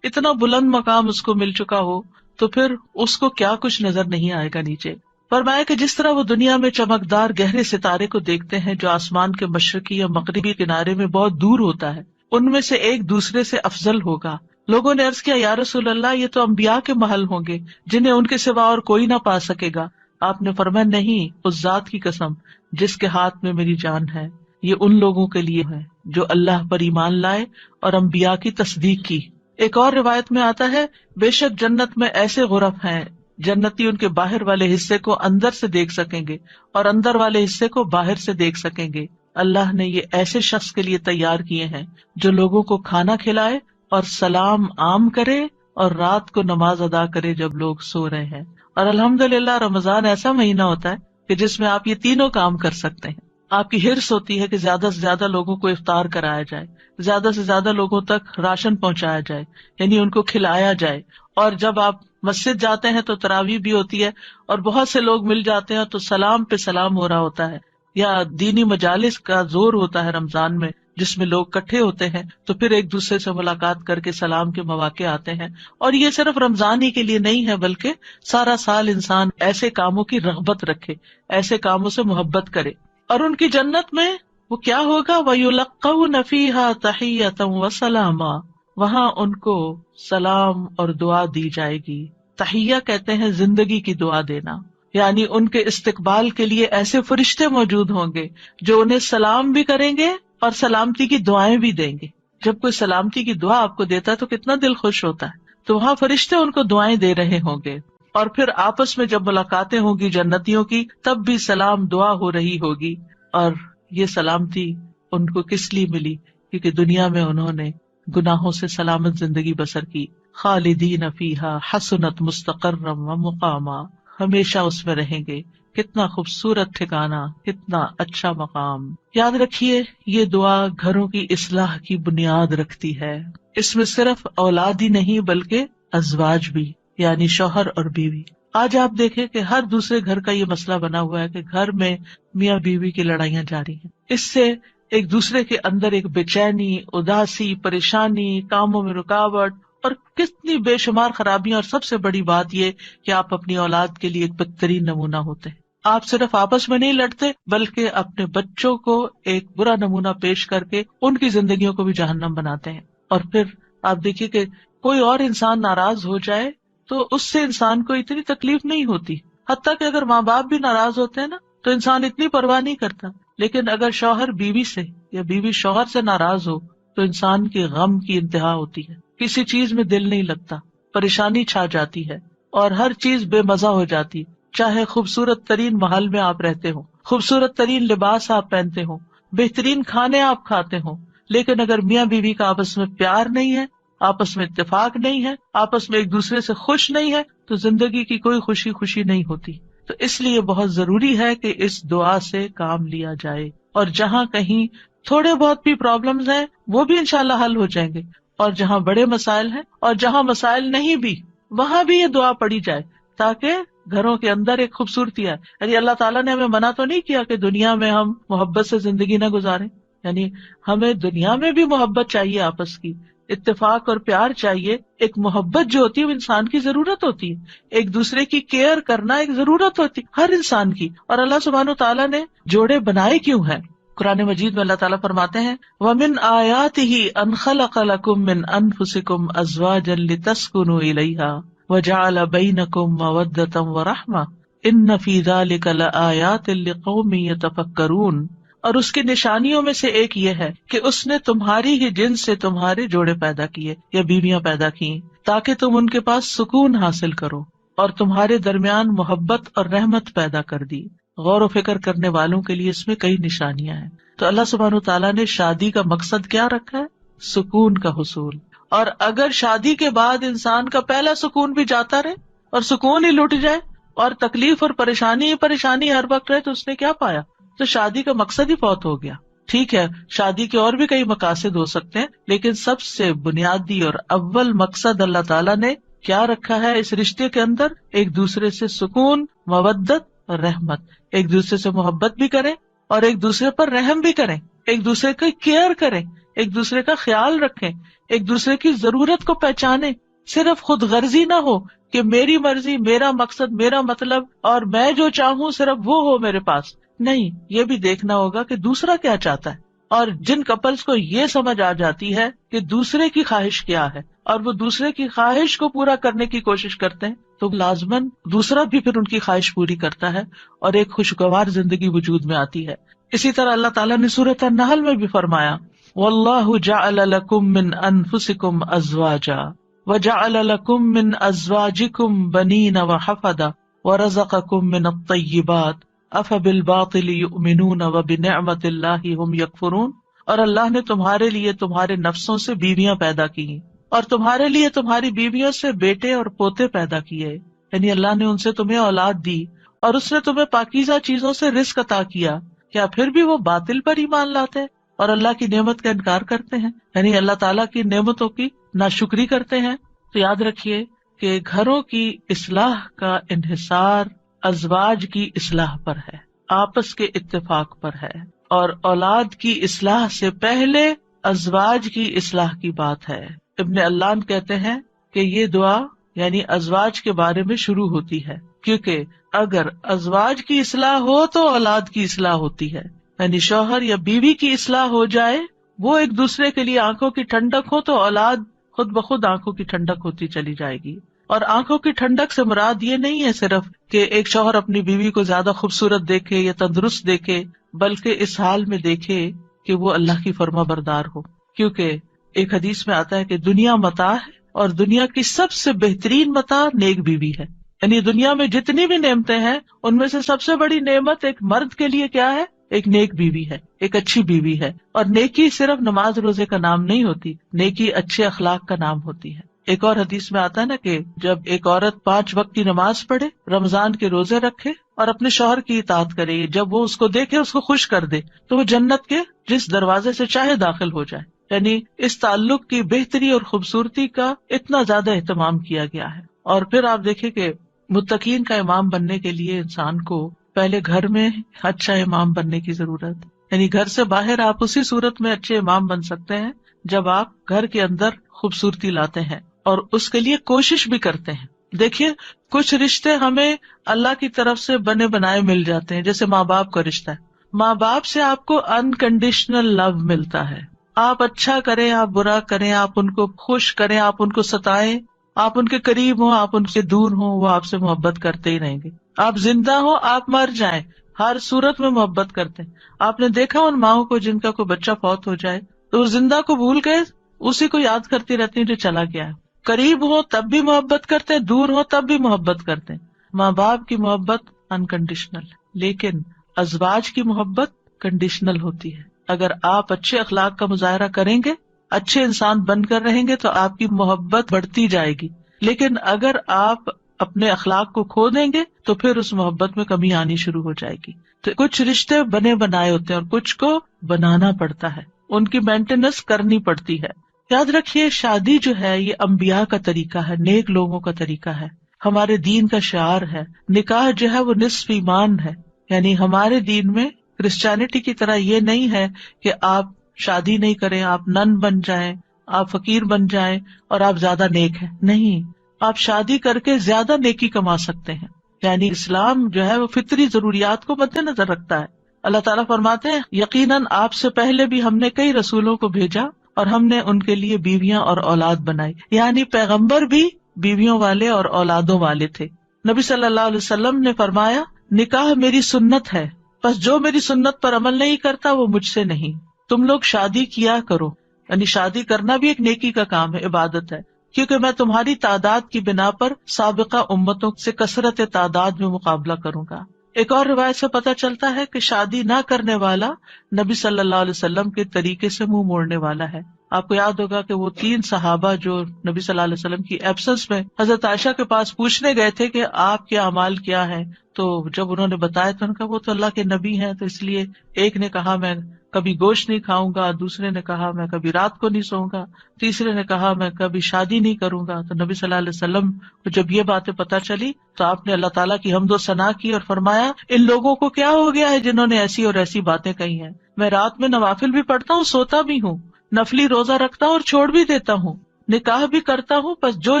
اتنا بلند مقام اس کو مل چکا ہو، تو پھر اس کو کیا کچھ نظر نہیں آئے گا نیچے. فرمایا کہ جس طرح وہ دنیا میں چمکدار گہرے ستارے کو دیکھتے ہیں جو آسمان کے مشرقی یا مغربی کنارے میں بہت دور ہوتا ہے، ان میں سے ایک دوسرے سے افضل ہوگا. لوگوں نے عرض کیا یا رسول اللہ، یہ تو انبیاء کے محل ہوں گے جنہیں ان کے سوا اور کوئی نہ پا سکے گا. آپ نے فرمایا نہیں، اس ذات کی قسم جس کے ہاتھ میں میری جان ہے، یہ ان لوگوں کے لیے ہے جو اللہ پر ایمان لائے اور انبیاء کی تصدیق کی. ایک اور روایت میں آتا ہے بے شک جنت میں ایسے غرف ہیں جنتی ان کے باہر والے حصے کو اندر سے دیکھ سکیں گے اور اندر والے حصے کو باہر سے دیکھ سکیں گے. اللہ نے یہ ایسے شخص کے لیے تیار کیے ہیں جو لوگوں کو کھانا کھلائے اور سلام عام کرے اور رات کو نماز ادا کرے جب لوگ سو رہے ہیں. اور الحمدللہ رمضان ایسا مہینہ ہوتا ہے کہ جس میں آپ یہ تینوں کام کر سکتے ہیں. آپ کی ہرس ہوتی ہے کہ زیادہ سے زیادہ لوگوں کو افطار کرایا جائے، زیادہ سے زیادہ لوگوں تک راشن پہنچایا جائے، یعنی ان کو کھلایا جائے. اور جب آپ مسجد جاتے ہیں تو تراویح بھی ہوتی ہے اور بہت سے لوگ مل جاتے ہیں تو سلام پہ سلام ہو رہا ہوتا ہے. یا دینی مجالس کا زور ہوتا ہے رمضان میں جس میں لوگ اکٹھے ہوتے ہیں تو پھر ایک دوسرے سے ملاقات کر کے سلام کے مواقع آتے ہیں. اور یہ صرف رمضان ہی کے لیے نہیں ہے بلکہ سارا سال انسان ایسے کاموں کی رغبت رکھے، ایسے کاموں سے محبت کرے. اور ان کی جنت میں وہ کیا ہوگا؟ وَيُلَقَّوْنَ فِيهَا تَحِيَّةً وَسَلَامًا، وہاں ان کو سلام اور دعا دی جائے گی. تحیہ کہتے ہیں زندگی کی دعا دینا، یعنی ان کے استقبال کے لیے ایسے فرشتے موجود ہوں گے جو انہیں سلام بھی کریں گے اور سلامتی کی دعائیں بھی دیں گے. جب کوئی سلامتی کی دعا آپ کو دیتا ہے تو کتنا دل خوش ہوتا ہے. تو وہاں فرشتے ان کو دعائیں دے رہے ہوں گے. اور پھر آپس میں جب ملاقاتیں ہوں گی جنتیوں کی تب بھی سلام دعا ہو رہی ہوگی. اور یہ سلامتی ان کو کس لیے ملی؟ کیونکہ دنیا میں انہوں نے گناہوں سے سلامت زندگی بسر کی. خالدین فیہا حسنت مستقرا و مقاما، ہمیشہ اس میں رہیں گے. کتنا خوبصورت ٹھکانہ، کتنا اچھا مقام. یاد رکھیے یہ دعا گھروں کی اصلاح کی بنیاد رکھتی ہے. اس میں صرف اولاد ہی نہیں بلکہ ازواج بھی، یعنی شوہر اور بیوی. آج آپ دیکھیں کہ ہر دوسرے گھر کا یہ مسئلہ بنا ہوا ہے کہ گھر میں میاں بیوی کی لڑائیاں جاری ہیں. اس سے ایک دوسرے کے اندر ایک بے چینی، اداسی، پریشانی، کاموں میں رکاوٹ اور کتنی بے شمار خرابیاں، اور سب سے بڑی بات یہ کہ آپ اپنی اولاد کے لیے ایک بہترین نمونہ ہوتے ہیں. آپ صرف آپس میں نہیں لڑتے بلکہ اپنے بچوں کو ایک برا نمونہ پیش کر کے ان کی زندگیوں کو بھی جہنم بناتے ہیں. اور پھر آپ دیکھیے کہ کوئی اور انسان ناراض ہو جائے تو اس سے انسان کو اتنی تکلیف نہیں ہوتی، حتیٰ کہ اگر ماں باپ بھی ناراض ہوتے ہیں نا تو انسان اتنی پرواہ نہیں کرتا. لیکن اگر شوہر بیوی سے یا بیوی شوہر سے ناراض ہو تو انسان کے غم کی انتہا ہوتی ہے، کسی چیز میں دل نہیں لگتا، پریشانی چھا جاتی ہے اور ہر چیز بے مزہ ہو جاتی. چاہے خوبصورت ترین محل میں آپ رہتے ہو، خوبصورت ترین لباس آپ پہنتے ہو، بہترین کھانے آپ کھاتے ہو، لیکن اگر میاں بیوی کا آپس میں پیار نہیں ہے، آپس میں اتفاق نہیں ہے، آپس میں ایک دوسرے سے خوش نہیں ہے، تو زندگی کی کوئی خوشی نہیں ہوتی. تو اس لیے بہت ضروری ہے کہ اس دعا سے کام لیا جائے، اور جہاں کہیں تھوڑے بہت بھی پرابلمز ہیں وہ بھی انشاءاللہ حل ہو جائیں گے، اور جہاں بڑے مسائل ہیں اور جہاں مسائل نہیں بھی وہاں بھی یہ دعا پڑھی جائے تاکہ گھروں کے اندر ایک خوبصورتی ہے. یعنی اللہ تعالیٰ نے ہمیں منع تو نہیں کیا کہ دنیا میں ہم محبت سے زندگی نہ گزاریں، یعنی ہمیں دنیا میں بھی محبت چاہیے، آپس کی اتفاق اور پیار چاہیے. ایک محبت جو ہوتی ہے وہ انسان کی ضرورت ہوتی ہے، ایک دوسرے کی کیئر کرنا ایک ضرورت ہوتی ہے ہر انسان کی. اور اللہ سبحانہ تعالیٰ نے جوڑے بنائے کیوں ہیں؟ قرآن مجید میں اللہ تعالیٰ فرماتے ہیں وَمِنْ آيَاتِهِ أَنْ خَلَقَ لَكُم مِّنْ أَنفُسِكُمْ أَزْوَاجًا لِتَسْكُنُوا إِلَيْهَا وَجَعَلَ بَيْنَكُم مَّوَدَّةً وَرَحْمَةً إِنَّ فِي ذَلِكَ لَآيَاتٍ لِقَوْمٍ يَتَفَكَّرُونَ. اور اس کی نشانیوں میں سے ایک یہ ہے کہ اس نے تمہاری ہی جنس سے تمہارے جوڑے پیدا کیے یا بیویاں پیدا کی تاکہ تم ان کے پاس سکون حاصل کرو، اور تمہارے درمیان محبت اور رحمت پیدا کر دی. غور و فکر کرنے والوں کے لیے اس میں کئی نشانیاں ہیں. تو اللہ سبحانہ تعالیٰ نے شادی کا مقصد کیا رکھا ہے؟ سکون کا حصول. اور اگر شادی کے بعد انسان کا پہلا سکون بھی جاتا رہے اور سکون ہی لٹ جائے اور تکلیف اور پریشانی ہر وقت رہے تو اس نے کیا پایا؟ تو شادی کا مقصد ہی فوت ہو گیا. ٹھیک ہے، شادی کے اور بھی کئی مقاصد ہو سکتے ہیں، لیکن سب سے بنیادی اور اول مقصد اللہ تعالیٰ نے کیا رکھا ہے اس رشتے کے اندر؟ ایک دوسرے سے سکون، مودت اور رحمت. ایک دوسرے سے محبت بھی کریں اور ایک دوسرے پر رحم بھی کریں، ایک دوسرے کی کیئر کریں، ایک دوسرے کا خیال رکھیں، ایک دوسرے کی ضرورت کو پہچانیں. صرف خود غرضی نہ ہو کہ میری مرضی، میرا مقصد، میرا مطلب اور میں جو چاہوں صرف وہ ہو میرے پاس. نہیں، یہ بھی دیکھنا ہوگا کہ دوسرا کیا چاہتا ہے. اور جن کپلز کو یہ سمجھ آ جاتی ہے کہ دوسرے کی خواہش کیا ہے اور وہ دوسرے کی خواہش کو پورا کرنے کی کوشش کرتے ہیں تو لازماً دوسرا بھی پھر ان کی خواہش پوری کرتا ہے اور ایک خوشگوار زندگی وجود میں آتی ہے. اسی طرح اللہ تعالیٰ نے سورۃ النحل میں بھی فرمایا وَاللَّهُ جَعَلَ لَكُم مِّنْ أَنفُسِكُمْ أَزْوَاجًا وَجَعَلَ لَكُم مِّنْ أَزْوَاجِكُمْ بَنِينَ وَحَفَدَةً وَرَزَقَكُم مِّنَ الطَّيِّبَاتِ أَفَبِالْبَاطِلِ يُؤْمِنُونَ وَبِنِعْمَةِ اللَّهِ هُمْ يَكْفُرُونَ. اور اللہ نے تمہارے لیے تمہارے نفسوں سے بیویاں پیدا کی اور تمہارے لیے تمہاری بیویوں سے بیٹے اور پوتے پیدا کیے. یعنی اللہ نے ان سے تمہیں اولاد دی اور اس نے تمہیں پاکیزہ چیزوں سے رزق عطا کیا. کیا پھر بھی وہ باطل پر ایمان لاتے ہیں اور اللہ کی نعمت کا انکار کرتے ہیں، یعنی اللہ تعالیٰ کی نعمتوں کی ناشکری کرتے ہیں؟ تو یاد رکھیے کہ گھروں کی اصلاح کا انحصار ازواج کی اصلاح پر ہے، آپس کے اتفاق پر ہے، اور اولاد کی اصلاح سے پہلے ازواج کی اصلاح کی بات ہے. ابن علان کہتے ہیں کہ یہ دعا یعنی ازواج کے بارے میں شروع ہوتی ہے، کیونکہ اگر ازواج کی اصلاح ہو تو اولاد کی اصلاح ہوتی ہے. یعنی شوہر یا بیوی کی اصلاح ہو جائے، وہ ایک دوسرے کے لیے آنکھوں کی ٹھنڈک ہو تو اولاد خود بخود آنکھوں کی ٹھنڈک ہوتی چلی جائے گی. اور آنکھوں کی ٹھنڈک سے مراد یہ نہیں ہے صرف کہ ایک شوہر اپنی بیوی کو زیادہ خوبصورت دیکھے یا تندرست دیکھے، بلکہ اس حال میں دیکھے کہ وہ اللہ کی فرما بردار ہو. کیونکہ ایک حدیث میں آتا ہے کہ دنیا متاع ہے اور دنیا کی سب سے بہترین متاع نیک بیوی ہے. یعنی دنیا میں جتنی بھی نعمتیں ہیں ان میں سے سب سے بڑی نعمت ایک مرد کے لیے کیا ہے؟ ایک نیک بیوی ہے، ایک اچھی بیوی ہے. اور نیکی صرف نماز روزے کا نام نہیں ہوتی، نیکی اچھے اخلاق کا نام ہوتی ہے. ایک اور حدیث میں آتا ہے نا کہ جب ایک عورت 5 وقت کی نماز پڑھے، رمضان کے روزے رکھے اور اپنے شوہر کی اطاعت کرے، جب وہ اس کو دیکھے، اس کو خوش کر دے، تو وہ جنت کے جس دروازے سے چاہے داخل ہو جائے. یعنی اس تعلق کی بہتری اور خوبصورتی کا اتنا زیادہ اہتمام کیا گیا ہے. اور پھر آپ دیکھیں کہ متقین کا امام بننے کے لیے انسان کو پہلے گھر میں اچھا امام بننے کی ضرورت. یعنی گھر سے باہر آپ اسی صورت میں اچھے امام بن سکتے ہیں جب آپ گھر کے اندر خوبصورتی لاتے ہیں. اور اس کے لیے کوشش بھی کرتے ہیں. دیکھیے کچھ رشتے ہمیں اللہ کی طرف سے بنے بنائے مل جاتے ہیں، جیسے ماں باپ کا رشتہ ہے. ماں باپ سے آپ کو انکنڈیشنل لو ملتا ہے. آپ اچھا کریں، آپ برا کریں، آپ ان کو خوش کریں، آپ ان کو ستائیں، آپ ان کے قریب ہوں، آپ ان سے دور ہوں، وہ آپ سے محبت کرتے ہی رہیں گے. آپ زندہ ہوں، آپ مر جائیں، ہر صورت میں محبت کرتے ہیں. آپ نے دیکھا ان ماؤں کو جن کا کوئی بچہ فوت ہو جائے تو وہ زندہ کو بھول گئے اسی کو یاد کرتی رہتی ہیں جو چلا گیا ہے. قریب ہو تب بھی محبت کرتے ہیں، دور ہو تب بھی محبت کرتے ہیں. ماں باپ کی محبت انکنڈیشنل، لیکن ازواج کی محبت کنڈیشنل ہوتی ہے. اگر آپ اچھے اخلاق کا مظاہرہ کریں گے، اچھے انسان بن کر رہیں گے تو آپ کی محبت بڑھتی جائے گی. لیکن اگر آپ اپنے اخلاق کو کھو دیں گے تو پھر اس محبت میں کمی آنی شروع ہو جائے گی. تو کچھ رشتے بنے بنائے ہوتے ہیں اور کچھ کو بنانا پڑتا ہے، ان کی مینٹیننس کرنی پڑتی ہے. یاد رکھیے شادی جو ہے یہ انبیاء کا طریقہ ہے، نیک لوگوں کا طریقہ ہے، ہمارے دین کا شعار ہے. نکاح جو ہے وہ نصف ایمان ہے. یعنی ہمارے دین میں کرسچینٹی کی طرح یہ نہیں ہے کہ آپ شادی نہیں کریں، آپ نن بن جائیں، آپ فقیر بن جائیں اور آپ زیادہ نیک ہیں. نہیں، آپ شادی کر کے زیادہ نیکی کما سکتے ہیں. یعنی اسلام جو ہے وہ فطری ضروریات کو مد نظر رکھتا ہے. اللہ تعالیٰ فرماتے ہیں یقیناً آپ سے پہلے بھی ہم نے کئی رسولوں کو بھیجا اور ہم نے ان کے لیے بیویاں اور اولاد بنائی. یعنی پیغمبر بھی بیویوں والے اور اولادوں والے تھے. نبی صلی اللہ علیہ وسلم نے فرمایا نکاح میری سنت ہے، بس جو میری سنت پر عمل نہیں کرتا وہ مجھ سے نہیں. تم لوگ شادی کیا کرو. یعنی شادی کرنا بھی ایک نیکی کا کام ہے، عبادت ہے، کیونکہ میں تمہاری تعداد کی بنا پر سابقہ امتوں سے کثرت تعداد میں مقابلہ کروں گا. ایک اور روایت سے پتہ چلتا ہے کہ شادی نہ کرنے والا نبی صلی اللہ علیہ وسلم کے طریقے سے منہ موڑنے والا ہے. آپ کو یاد ہوگا کہ وہ 3 صحابہ جو نبی صلی اللہ علیہ وسلم کی ایبسنس میں حضرت عائشہ کے پاس پوچھنے گئے تھے کہ آپ کے اعمال کیا ہیں، تو جب انہوں نے بتایا تو ان کا وہ تو اللہ کے نبی ہیں، تو اس لیے ایک نے کہا میں کبھی گوشت نہیں کھاؤں گا، دوسرے نے کہا میں کبھی رات کو نہیں سوؤں گا، تیسرے نے کہا میں کبھی شادی نہیں کروں گا. تو نبی صلی اللہ علیہ وسلم کو جب یہ باتیں پتہ چلی تو آپ نے اللہ تعالیٰ کی حمد و ثنا کی اور فرمایا ان لوگوں کو کیا ہو گیا ہے جنہوں نے ایسی اور ایسی باتیں کہی ہیں. میں رات میں نوافل بھی پڑھتا ہوں، سوتا بھی ہوں، نفلی روزہ رکھتا ہوں اور چھوڑ بھی دیتا ہوں، نکاح بھی کرتا ہوں، بس جو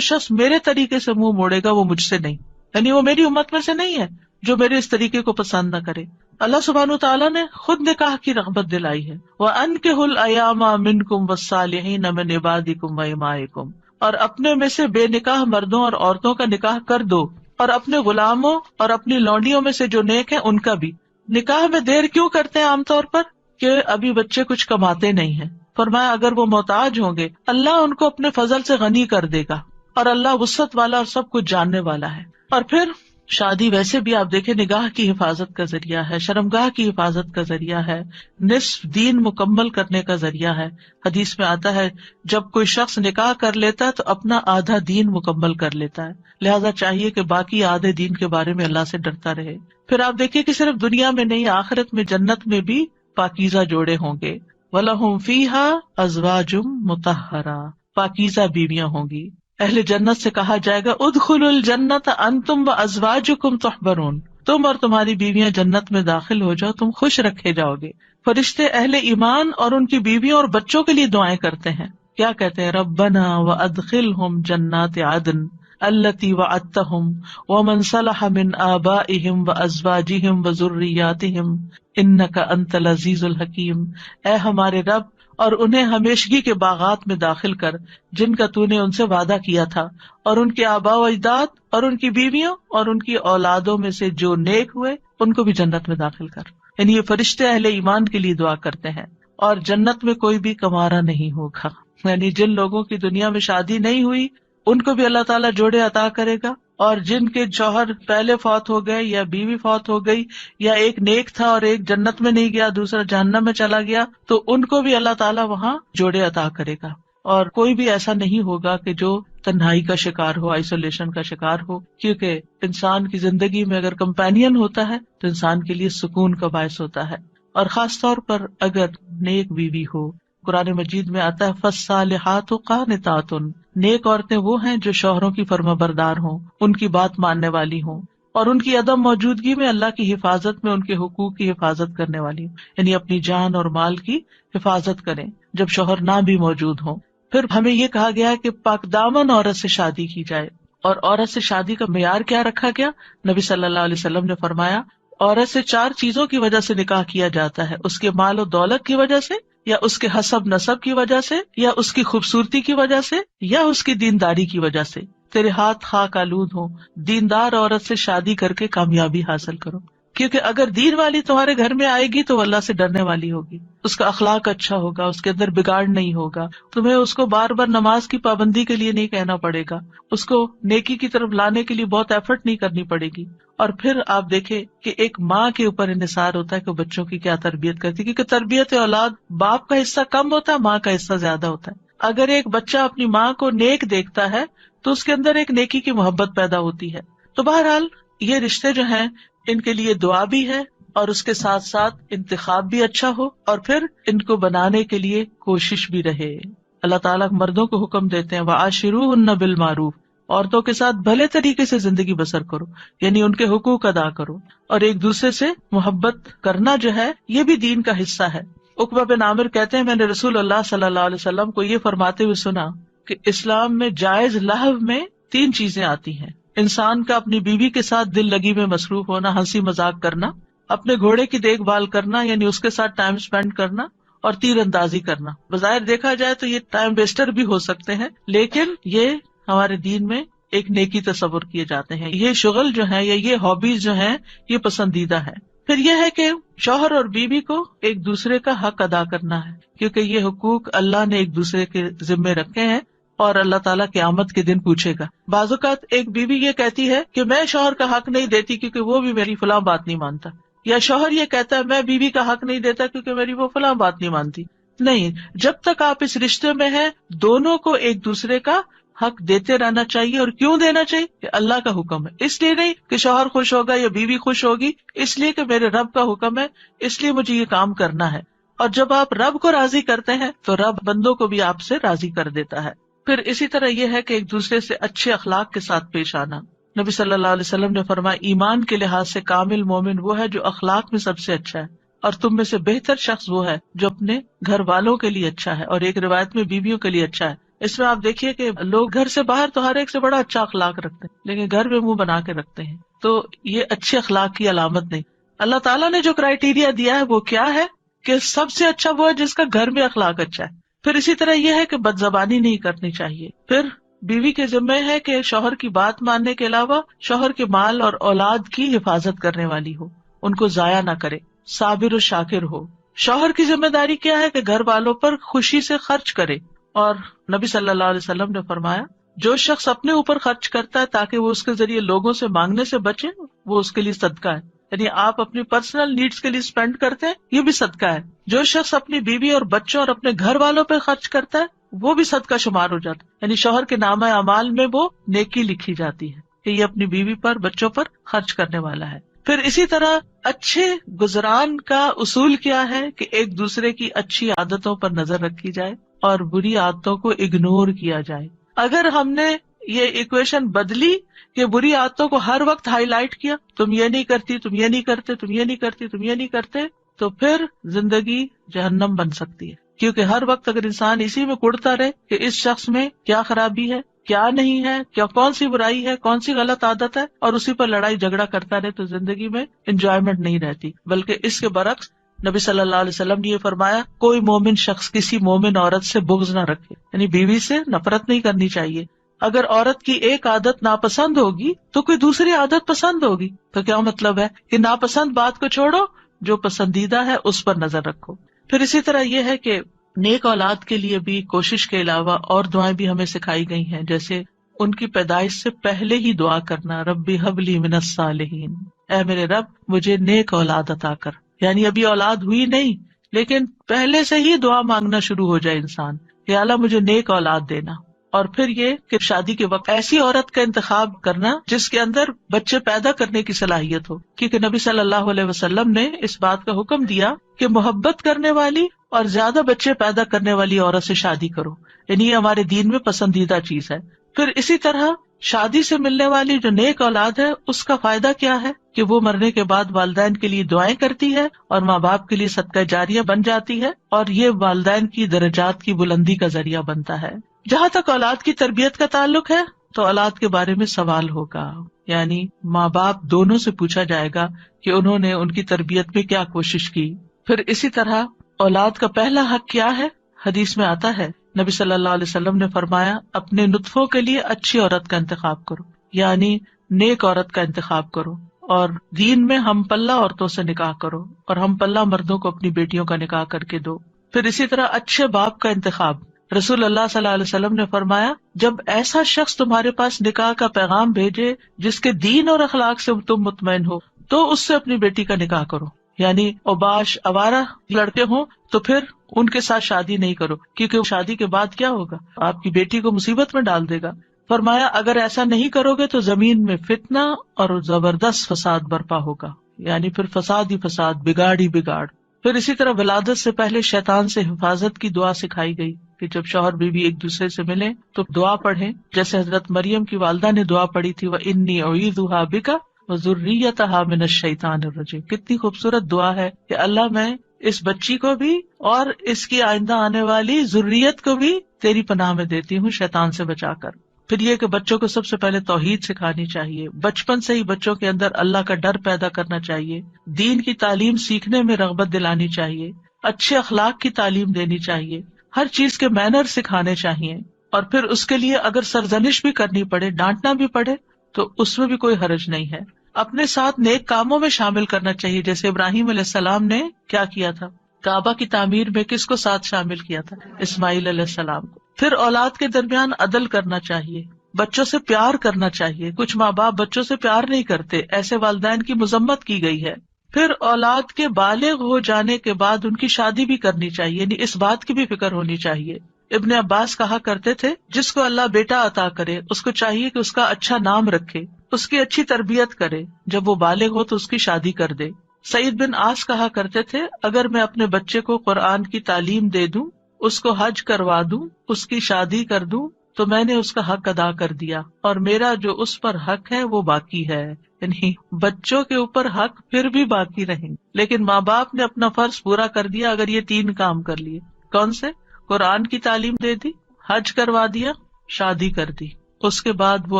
شخص میرے طریقے سے منہ موڑے گا وہ مجھ سے نہیں. یعنی وہ میری امت میں سے نہیں ہے جو میرے اس طریقے کو پسند نہ کرے. اللہ سبحانہ وتعالیٰ نے خود نکاح کی رغبت دلائی ہے. وَأَنكِحُوا الْأَيَامَ مِنكُمْ وَالصَّالِحِينَ مِنْ عِبَادِكُمْ وَإِمَائِكُمْ، اور اپنے میں سے بے نکاح مردوں اور عورتوں کا نکاح کر دو، اور اپنے غلاموں اور اپنی لونڈیوں میں سے جو نیک ہیں ان کا بھی. نکاح میں دیر کیوں کرتے ہیں عام طور پر؟ کہ ابھی بچے کچھ کماتے نہیں ہیں. فرمایا اگر وہ محتاج ہوں گے اللہ ان کو اپنے فضل سے غنی کر دے گا، اور اللہ وسعت والا اور سب کچھ جاننے والا ہے. اور پھر شادی ویسے بھی آپ دیکھیں نگاہ کی حفاظت کا ذریعہ ہے، شرمگاہ کی حفاظت کا ذریعہ ہے، نصف دین مکمل کرنے کا ذریعہ ہے. حدیث میں آتا ہے جب کوئی شخص نکاح کر لیتا ہے تو اپنا آدھا دین مکمل کر لیتا ہے. لہذا چاہیے کہ باقی آدھے دین کے بارے میں اللہ سے ڈرتا رہے. پھر آپ دیکھیے کہ صرف دنیا میں نہیں، آخرت میں جنت میں بھی پاکیزہ جوڑے ہوں گے. وَلَهُمْ فِيهَا أَزْوَاجٌ مُطَهَّرَةٌ، پاکیزہ بیویاں ہوں گی. اہل جنت سے کہا جائے گا ادخلوا الجنت انتم وازواجکم تحبرون، تم اور تمہاری بیویاں جنت میں داخل ہو جاؤ، تم خوش رکھے جاؤ گے. فرشتے اہل ایمان اور ان کی بیویوں اور بچوں کے لیے دعائیں کرتے ہیں. کیا کہتے ہیں؟ ربنا وادخلہم جنات عدن التی وعدتہم ومن صلح من آبائہم وازواجہم وذریاتہم انک انت العزیز الحکیم. اے ہمارے رب، اور انہیں ہمیشگی کے باغات میں داخل کر جن کا تو نے ان سے وعدہ کیا تھا، اور ان کے آباء و اجداد اور ان کی بیویوں اور ان کی اولادوں میں سے جو نیک ہوئے ان کو بھی جنت میں داخل کر. یعنی یہ فرشتے اہل ایمان کے لیے دعا کرتے ہیں. اور جنت میں کوئی بھی کمارا نہیں ہوگا. یعنی جن لوگوں کی دنیا میں شادی نہیں ہوئی ان کو بھی اللہ تعالیٰ جوڑے عطا کرے گا، اور جن کے شوہر پہلے فوت ہو گئے یا بیوی فوت ہو گئی، یا ایک نیک تھا اور ایک جنت میں نہیں گیا دوسرا جہنم میں چلا گیا، تو ان کو بھی اللہ تعالیٰ وہاں جوڑے عطا کرے گا. اور کوئی بھی ایسا نہیں ہوگا کہ جو تنہائی کا شکار ہو، آئسولیشن کا شکار ہو، کیونکہ انسان کی زندگی میں اگر کمپینین ہوتا ہے تو انسان کے لیے سکون کا باعث ہوتا ہے. اور خاص طور پر اگر نیک بیوی ہو. قرآن مجید میں آتا ہے فالصالحات قانتات، نیک عورتیں وہ ہیں جو شوہروں کی فرما بردار ہوں، ان کی بات ماننے والی ہوں، اور ان کی عدم موجودگی میں اللہ کی حفاظت میں ان کے حقوق کی حفاظت کرنے والی ہوں. یعنی اپنی جان اور مال کی حفاظت کریں جب شوہر نہ بھی موجود ہوں. پھر ہمیں یہ کہا گیا کہ پاک دامن عورت سے شادی کی جائے. اور عورت سے شادی کا معیار کیا رکھا گیا؟ نبی صلی اللہ علیہ وسلم نے فرمایا عورت سے 4 چیزوں کی وجہ سے نکاح کیا جاتا ہے، اس کے مال و دولت کی وجہ سے، یا اس کے حسب نسب کی وجہ سے، یا اس کی خوبصورتی کی وجہ سے، یا اس کی دینداری کی وجہ سے. تیرے ہاتھ خاک آلود ہوں، دیندار عورت سے شادی کر کے کامیابی حاصل کرو، کیونکہ اگر دین والی تمہارے گھر میں آئے گی تو وہ اللہ سے ڈرنے والی ہوگی، اس کا اخلاق اچھا ہوگا، اس کے اندر بگاڑ نہیں ہوگا، تمہیں اس کو بار بار نماز کی پابندی کے لیے نہیں کہنا پڑے گا، اس کو نیکی کی طرف لانے کے لیے بہت ایفرٹ نہیں کرنی پڑے گی. اور پھر آپ دیکھیں کہ ایک ماں کے اوپر انحصار ہوتا ہے کہ بچوں کی کیا تربیت کرتی ہے، کیونکہ تربیت اولاد باپ کا حصہ کم ہوتا ہے، ماں کا حصہ زیادہ ہوتا ہے. اگر ایک بچہ اپنی ماں کو نیک دیکھتا ہے تو اس کے اندر ایک نیکی کی محبت پیدا ہوتی ہے. تو بہرحال یہ رشتے جو ہیں ان کے لیے دعا بھی ہے، اور اس کے ساتھ ساتھ انتخاب بھی اچھا ہو، اور پھر ان کو بنانے کے لیے کوشش بھی رہے. اللہ تعالیٰ مردوں کو حکم دیتے ہیں وَعَاشِرُوهُنَّ بِالْمَعْرُوفِ، عورتوں کے ساتھ بھلے طریقے سے زندگی بسر کرو، یعنی ان کے حقوق ادا کرو، اور ایک دوسرے سے محبت کرنا جو ہے یہ بھی دین کا حصہ ہے. عقبہ بن عامر کہتے ہیں میں نے رسول اللہ صلی اللہ علیہ وسلم کو یہ فرماتے ہوئے سنا کہ اسلام میں جائز لہو میں 3 چیزیں آتی ہیں: انسان کا اپنی بیوی کے ساتھ دل لگی میں مصروف ہونا، ہنسی مذاق کرنا، اپنے گھوڑے کی دیکھ بھال کرنا یعنی اس کے ساتھ ٹائم اسپینڈ کرنا، اور تیر اندازی کرنا. بظاہر دیکھا جائے تو یہ ٹائم ویسٹر بھی ہو سکتے ہیں، لیکن یہ ہمارے دین میں ایک نیکی تصور کیے جاتے ہیں. یہ شغل جو ہے یا یہ ہابیز جو ہیں یہ پسندیدہ ہے. پھر یہ ہے کہ شوہر اور بیوی کو ایک دوسرے کا حق ادا کرنا ہے، کیونکہ یہ حقوق اللہ نے ایک دوسرے کے ذمے رکھے ہیں اور اللہ تعالیٰ قیامت کے دن پوچھے گا. بعض اوقات ایک بیوی یہ کہتی ہے کہ میں شوہر کا حق نہیں دیتی کیونکہ وہ بھی میری فلاں بات نہیں مانتا، یا شوہر یہ کہتا ہے میں بیوی کا حق نہیں دیتا کیونکہ میری وہ فلاں بات نہیں مانتی. نہیں، جب تک آپ اس رشتے میں ہیں دونوں کو ایک دوسرے کا حق دیتے رہنا چاہیے. اور کیوں دینا چاہیے؟ کہ اللہ کا حکم ہے، اس لیے نہیں کہ شوہر خوش ہوگا یا بیوی خوش ہوگی، اس لیے کہ میرے رب کا حکم ہے، اس لیے مجھے یہ کام کرنا ہے. اور جب آپ رب کو راضی کرتے ہیں تو رب بندوں کو بھی آپ سے راضی کر دیتا ہے. پھر اسی طرح یہ ہے کہ ایک دوسرے سے اچھے اخلاق کے ساتھ پیش آنا. نبی صلی اللہ علیہ وسلم نے فرمایا ایمان کے لحاظ سے کامل مومن وہ ہے جو اخلاق میں سب سے اچھا ہے، اور تم میں سے بہتر شخص وہ ہے جو اپنے گھر والوں کے لیے اچھا ہے، اور ایک روایت میں بیویوں کے لیے اچھا ہے. اس میں آپ دیکھیے کہ لوگ گھر سے باہر تو ہر ایک سے بڑا اچھا اخلاق رکھتے ہیں، لیکن گھر میں منہ بنا کے رکھتے ہیں، تو یہ اچھے اخلاق کی علامت نہیں. اللہ تعالیٰ نے جو کرائیٹیریا دیا ہے وہ کیا ہے کہ سب سے اچھا وہ ہے جس کا گھر میں اخلاق اچھا ہے. پھر اسی طرح یہ ہے کہ بد زبانی نہیں کرنی چاہیے. پھر بیوی کے ذمہ ہے کہ شوہر کی بات ماننے کے علاوہ شوہر کے مال اور اولاد کی حفاظت کرنے والی ہو، ان کو ضائع نہ کرے، صابر و شاکر ہو. شوہر کی ذمہ داری کیا ہے کہ گھر والوں پر خوشی سے خرچ کرے. اور نبی صلی اللہ علیہ وسلم نے فرمایا جو شخص اپنے اوپر خرچ کرتا ہے تاکہ وہ اس کے ذریعے لوگوں سے مانگنے سے بچے، وہ اس کے لیے صدقہ ہے. یعنی آپ اپنی پرسنل نیڈس کے لیے اسپینڈ کرتے ہیں، یہ بھی صدقہ ہے. جو شخص اپنی بیوی اور بچوں اور اپنے گھر والوں پہ خرچ کرتا ہے وہ بھی صدقہ شمار ہو جاتا ہے. یعنی شوہر کے نامہ اعمال میں وہ نیکی لکھی جاتی ہے کہ یہ اپنی بیوی پر بچوں پر خرچ کرنے والا ہے. پھر اسی طرح اچھے گزران کا اصول کیا ہے کہ ایک دوسرے کی اچھی عادتوں پر نظر رکھی جائے اور بری عادتوں کو اگنور کیا جائے. اگر ہم نے یہ ایکویشن بدلی کہ بری عادتوں کو ہر وقت ہائی لائٹ کیا، تم یہ نہیں کرتی، تم یہ نہیں کرتے، تم یہ نہیں کرتی، تم یہ نہیں کرتے، تو پھر زندگی جہنم بن سکتی ہے. کیونکہ ہر وقت اگر انسان اسی میں کڑتا رہے کہ اس شخص میں کیا خرابی ہے، کیا نہیں ہے، کیا کون سی برائی ہے، کون سی غلط عادت ہے، اور اسی پر لڑائی جھگڑا کرتا رہے، تو زندگی میں انجوائمنٹ نہیں رہتی. بلکہ اس کے برعکس نبی صلی اللہ علیہ وسلم نے یہ فرمایا کوئی مومن شخص کسی مومن عورت سے بغض نہ رکھے، یعنی بیوی سے نفرت نہیں کرنی چاہیے. اگر عورت کی ایک عادت ناپسند ہوگی تو کوئی دوسری عادت پسند ہوگی. تو کیا مطلب ہے کہ ناپسند بات کو چھوڑو، جو پسندیدہ ہے اس پر نظر رکھو. پھر اسی طرح یہ ہے کہ نیک اولاد کے لیے بھی کوشش کے علاوہ اور دعائیں بھی ہمیں سکھائی گئی ہیں، جیسے ان کی پیدائش سے پہلے ہی دعا کرنا، ربی حب لی من الصالحین، اے میرے رب مجھے نیک اولاد عطا کر. یعنی ابھی اولاد ہوئی نہیں لیکن پہلے سے ہی دعا مانگنا شروع ہو جائے انسان کہ اللہ مجھے نیک اولاد دینا. اور پھر یہ کہ شادی کے وقت ایسی عورت کا انتخاب کرنا جس کے اندر بچے پیدا کرنے کی صلاحیت ہو، کیونکہ نبی صلی اللہ علیہ وسلم نے اس بات کا حکم دیا کہ محبت کرنے والی اور زیادہ بچے پیدا کرنے والی عورت سے شادی کرو. یعنی یہ ہمارے دین میں پسندیدہ چیز ہے. پھر اسی طرح شادی سے ملنے والی جو نیک اولاد ہے اس کا فائدہ کیا ہے کہ وہ مرنے کے بعد والدین کے لیے دعائیں کرتی ہے اور ماں باپ کے لیے صدقہ جاریہ بن جاتی ہے، اور یہ والدین کی درجات کی بلندی کا ذریعہ بنتا ہے۔ جہاں تک اولاد کی تربیت کا تعلق ہے تو اولاد کے بارے میں سوال ہوگا، یعنی ماں باپ دونوں سے پوچھا جائے گا کہ انہوں نے ان کی تربیت میں کیا کوشش کی۔ پھر اسی طرح اولاد کا پہلا حق کیا ہے؟ حدیث میں آتا ہے، نبی صلی اللہ علیہ وسلم نے فرمایا اپنے نطفوں کے لیے اچھی عورت کا انتخاب کرو، یعنی نیک عورت کا انتخاب کرو، اور دین میں ہم پلہ عورتوں سے نکاح کرو اور ہم پلہ مردوں کو اپنی بیٹیوں کا نکاح کر کے دو۔ پھر اسی طرح اچھے باپ کا انتخاب، رسول اللہ صلی اللہ علیہ وسلم نے فرمایا جب ایسا شخص تمہارے پاس نکاح کا پیغام بھیجے جس کے دین اور اخلاق سے تم مطمئن ہو تو اس سے اپنی بیٹی کا نکاح کرو، یعنی اوباش آوارہ لڑکے ہوں تو پھر ان کے ساتھ شادی نہیں کرو، کیونکہ شادی کے بعد کیا ہوگا، آپ کی بیٹی کو مصیبت میں ڈال دے گا۔ فرمایا اگر ایسا نہیں کرو گے تو زمین میں فتنہ اور زبردست فساد برپا ہوگا، یعنی پھر فساد ہی فساد، بگاڑ ہی بگاڑ۔ پھر اسی طرح ولادت سے پہلے شیطان سے حفاظت کی دعا سکھائی گئی کہ جب شوہر بیوی ایک دوسرے سے ملیں تو دعا پڑھیں، جیسے حضرت مریم کی والدہ نے دعا پڑھی تھی وَإِنِّي أُعِيذُهَا بِكَ وَذُرِّيَّتَهَا مِنَ الشَّيْطَانِ الرَّجِيمِ۔ کتنی خوبصورت دعا ہے کہ اللہ میں اس بچی کو بھی اور اس کی آئندہ آنے والی ذریت کو بھی تیری پناہ میں دیتی ہوں شیطان سے بچا کر۔ پھر یہ کہ بچوں کو سب سے پہلے توحید سکھانی چاہیے، بچپن سے ہی بچوں کے اندر اللہ کا ڈر پیدا کرنا چاہیے، دین کی تعلیم سیکھنے میں رغبت دلانی چاہیے، اچھے اخلاق کی تعلیم دینی چاہیے، ہر چیز کے مینر سکھانے چاہیے، اور پھر اس کے لیے اگر سرزنش بھی کرنی پڑے، ڈانٹنا بھی پڑے تو اس میں بھی کوئی حرج نہیں ہے۔ اپنے ساتھ نیک کاموں میں شامل کرنا چاہیے، جیسے ابراہیم علیہ السلام نے کیا کیا تھا، کعبہ کی تعمیر میں کس کو ساتھ شامل کیا تھا؟ اسماعیل علیہ السلام کو۔ پھر اولاد کے درمیان عدل کرنا چاہیے، بچوں سے پیار کرنا چاہیے، کچھ ماں باپ بچوں سے پیار نہیں کرتے، ایسے والدین کی مذمت کی گئی ہے۔ پھر اولاد کے بالغ ہو جانے کے بعد ان کی شادی بھی کرنی چاہیے، یعنی اس بات کی بھی فکر ہونی چاہیے۔ ابن عباس کہا کرتے تھے جس کو اللہ بیٹا عطا کرے اس کو چاہیے کہ اس کا اچھا نام رکھے، اس کی اچھی تربیت کرے، جب وہ بالغ ہو تو اس کی شادی کر دے۔ سعید بن عاص کہا کرتے تھے اگر میں اپنے بچے کو قرآن کی تعلیم دے دوں، اس کو حج کروا دوں، اس کی شادی کر دوں تو میں نے اس کا حق ادا کر دیا، اور میرا جو اس پر حق ہے وہ باقی ہے۔ یعنی بچوں کے اوپر حق پھر بھی باقی رہیں، لیکن ماں باپ نے اپنا فرض پورا کر دیا اگر یہ 3 کام کر لیے۔ کون سے؟ قرآن کی تعلیم دے دی، حج کروا دیا، شادی کر دی، اس کے بعد وہ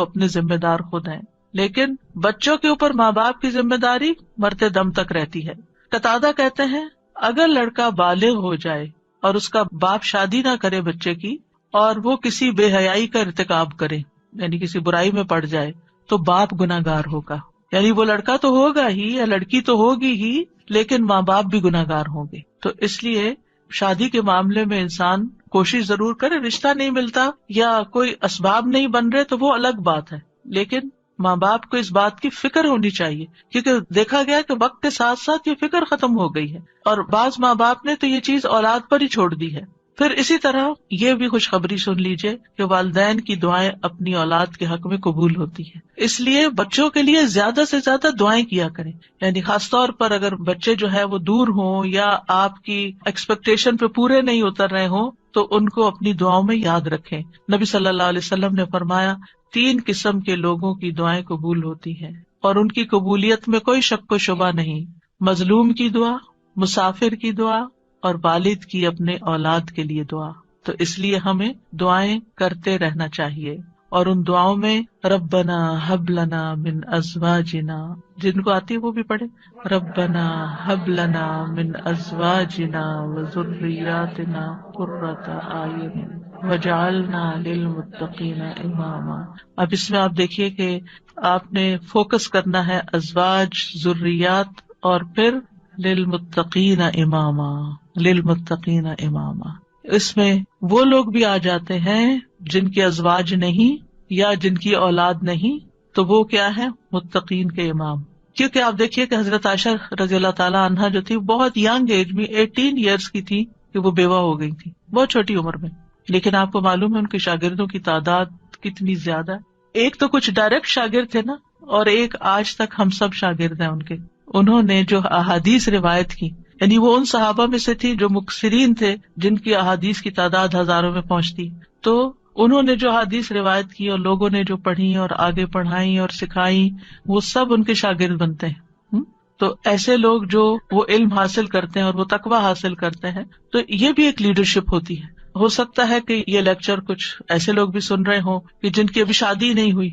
اپنے ذمہ دار خود ہیں۔ لیکن بچوں کے اوپر ماں باپ کی ذمہ داری مرتے دم تک رہتی ہے۔ قتادہ کہتے ہیں اگر لڑکا بالغ ہو جائے اور اس کا باپ شادی نہ کرے بچے کی، اور وہ کسی بے حیائی کا ارتکاب کرے، یعنی کسی برائی میں پڑ جائے، تو باپ گناہگار ہوگا، یعنی وہ لڑکا تو ہوگا ہی یا لڑکی تو ہوگی ہی، لیکن ماں باپ بھی گناہگار ہوں گے۔ تو اس لیے شادی کے معاملے میں انسان کوشش ضرور کرے، رشتہ نہیں ملتا یا کوئی اسباب نہیں بن رہے تو وہ الگ بات ہے، لیکن ماں باپ کو اس بات کی فکر ہونی چاہیے، کیونکہ دیکھا گیا کہ وقت کے ساتھ ساتھ یہ فکر ختم ہو گئی ہے، اور بعض ماں باپ نے تو یہ چیز اولاد پر ہی چھوڑ دی ہے۔ پھر اسی طرح یہ بھی خوشخبری سن لیجئے کہ والدین کی دعائیں اپنی اولاد کے حق میں قبول ہوتی ہیں، اس لیے بچوں کے لیے زیادہ سے زیادہ دعائیں کیا کریں، یعنی خاص طور پر اگر بچے جو ہے وہ دور ہوں یا آپ کی ایکسپیکٹیشن پہ پورے نہیں اتر رہے ہوں تو ان کو اپنی دعاؤں میں یاد رکھیں۔ نبی صلی اللہ علیہ وسلم نے فرمایا 3 قسم کے لوگوں کی دعائیں قبول ہوتی ہیں اور ان کی قبولیت میں کوئی شک و شبہ نہیں، مظلوم کی دعا، مسافر کی دعا اور والد کی اپنے اولاد کے لیے دعا۔ تو اس لیے ہمیں دعائیں کرتے رہنا چاہیے، اور ان دعاؤں میں ربنا ہب لنا من ازواجنا، جن کو آتی ہے وہ بھی پڑھے، ربنا ہب لنا من ازواجنا وذریاتنا قرۃ اعین وجعلنا للمتقین اماما۔ اب اس میں آپ دیکھیے کہ آپ نے فوکس کرنا ہے ازواج، ذریات، اور پھر للمتقین اماما، للمتقین اماما۔ اس میں وہ لوگ بھی آ جاتے ہیں جن کے ازواج نہیں یا جن کی اولاد نہیں، تو وہ کیا ہے؟ متقین کے امام۔ کیونکہ آپ دیکھیے کہ حضرت عائشہ رضی اللہ تعالیٰ عنہا جو تھی بہت ینگ ایج میں 18 ایئرس کی تھی کہ وہ بیوہ ہو گئی تھی، بہت چھوٹی عمر میں، لیکن آپ کو معلوم ہے ان کے شاگردوں کی تعداد کتنی زیادہ ہے۔ ایک تو کچھ ڈائریکٹ شاگرد تھے نا، اور ایک آج تک ہم سب شاگرد ہیں ان کے۔ انہوں نے جو احادیث روایت کی، یعنی وہ ان صحابہ میں سے تھی جو مکثرین تھے، جن کی احادیث کی تعداد ہزاروں میں پہنچتی، تو انہوں نے جو حدیث روایت کی اور لوگوں نے جو پڑھی اور آگے پڑھائی اور سکھائی، وہ سب ان کے شاگرد بنتے ہیں۔ تو ایسے لوگ جو وہ علم حاصل کرتے ہیں اور وہ تقوی حاصل کرتے ہیں، تو یہ بھی ایک لیڈرشپ ہوتی ہے۔ ہو سکتا ہے کہ یہ لیکچر کچھ ایسے لوگ بھی سن رہے ہوں کہ جن کی ابھی شادی نہیں ہوئی،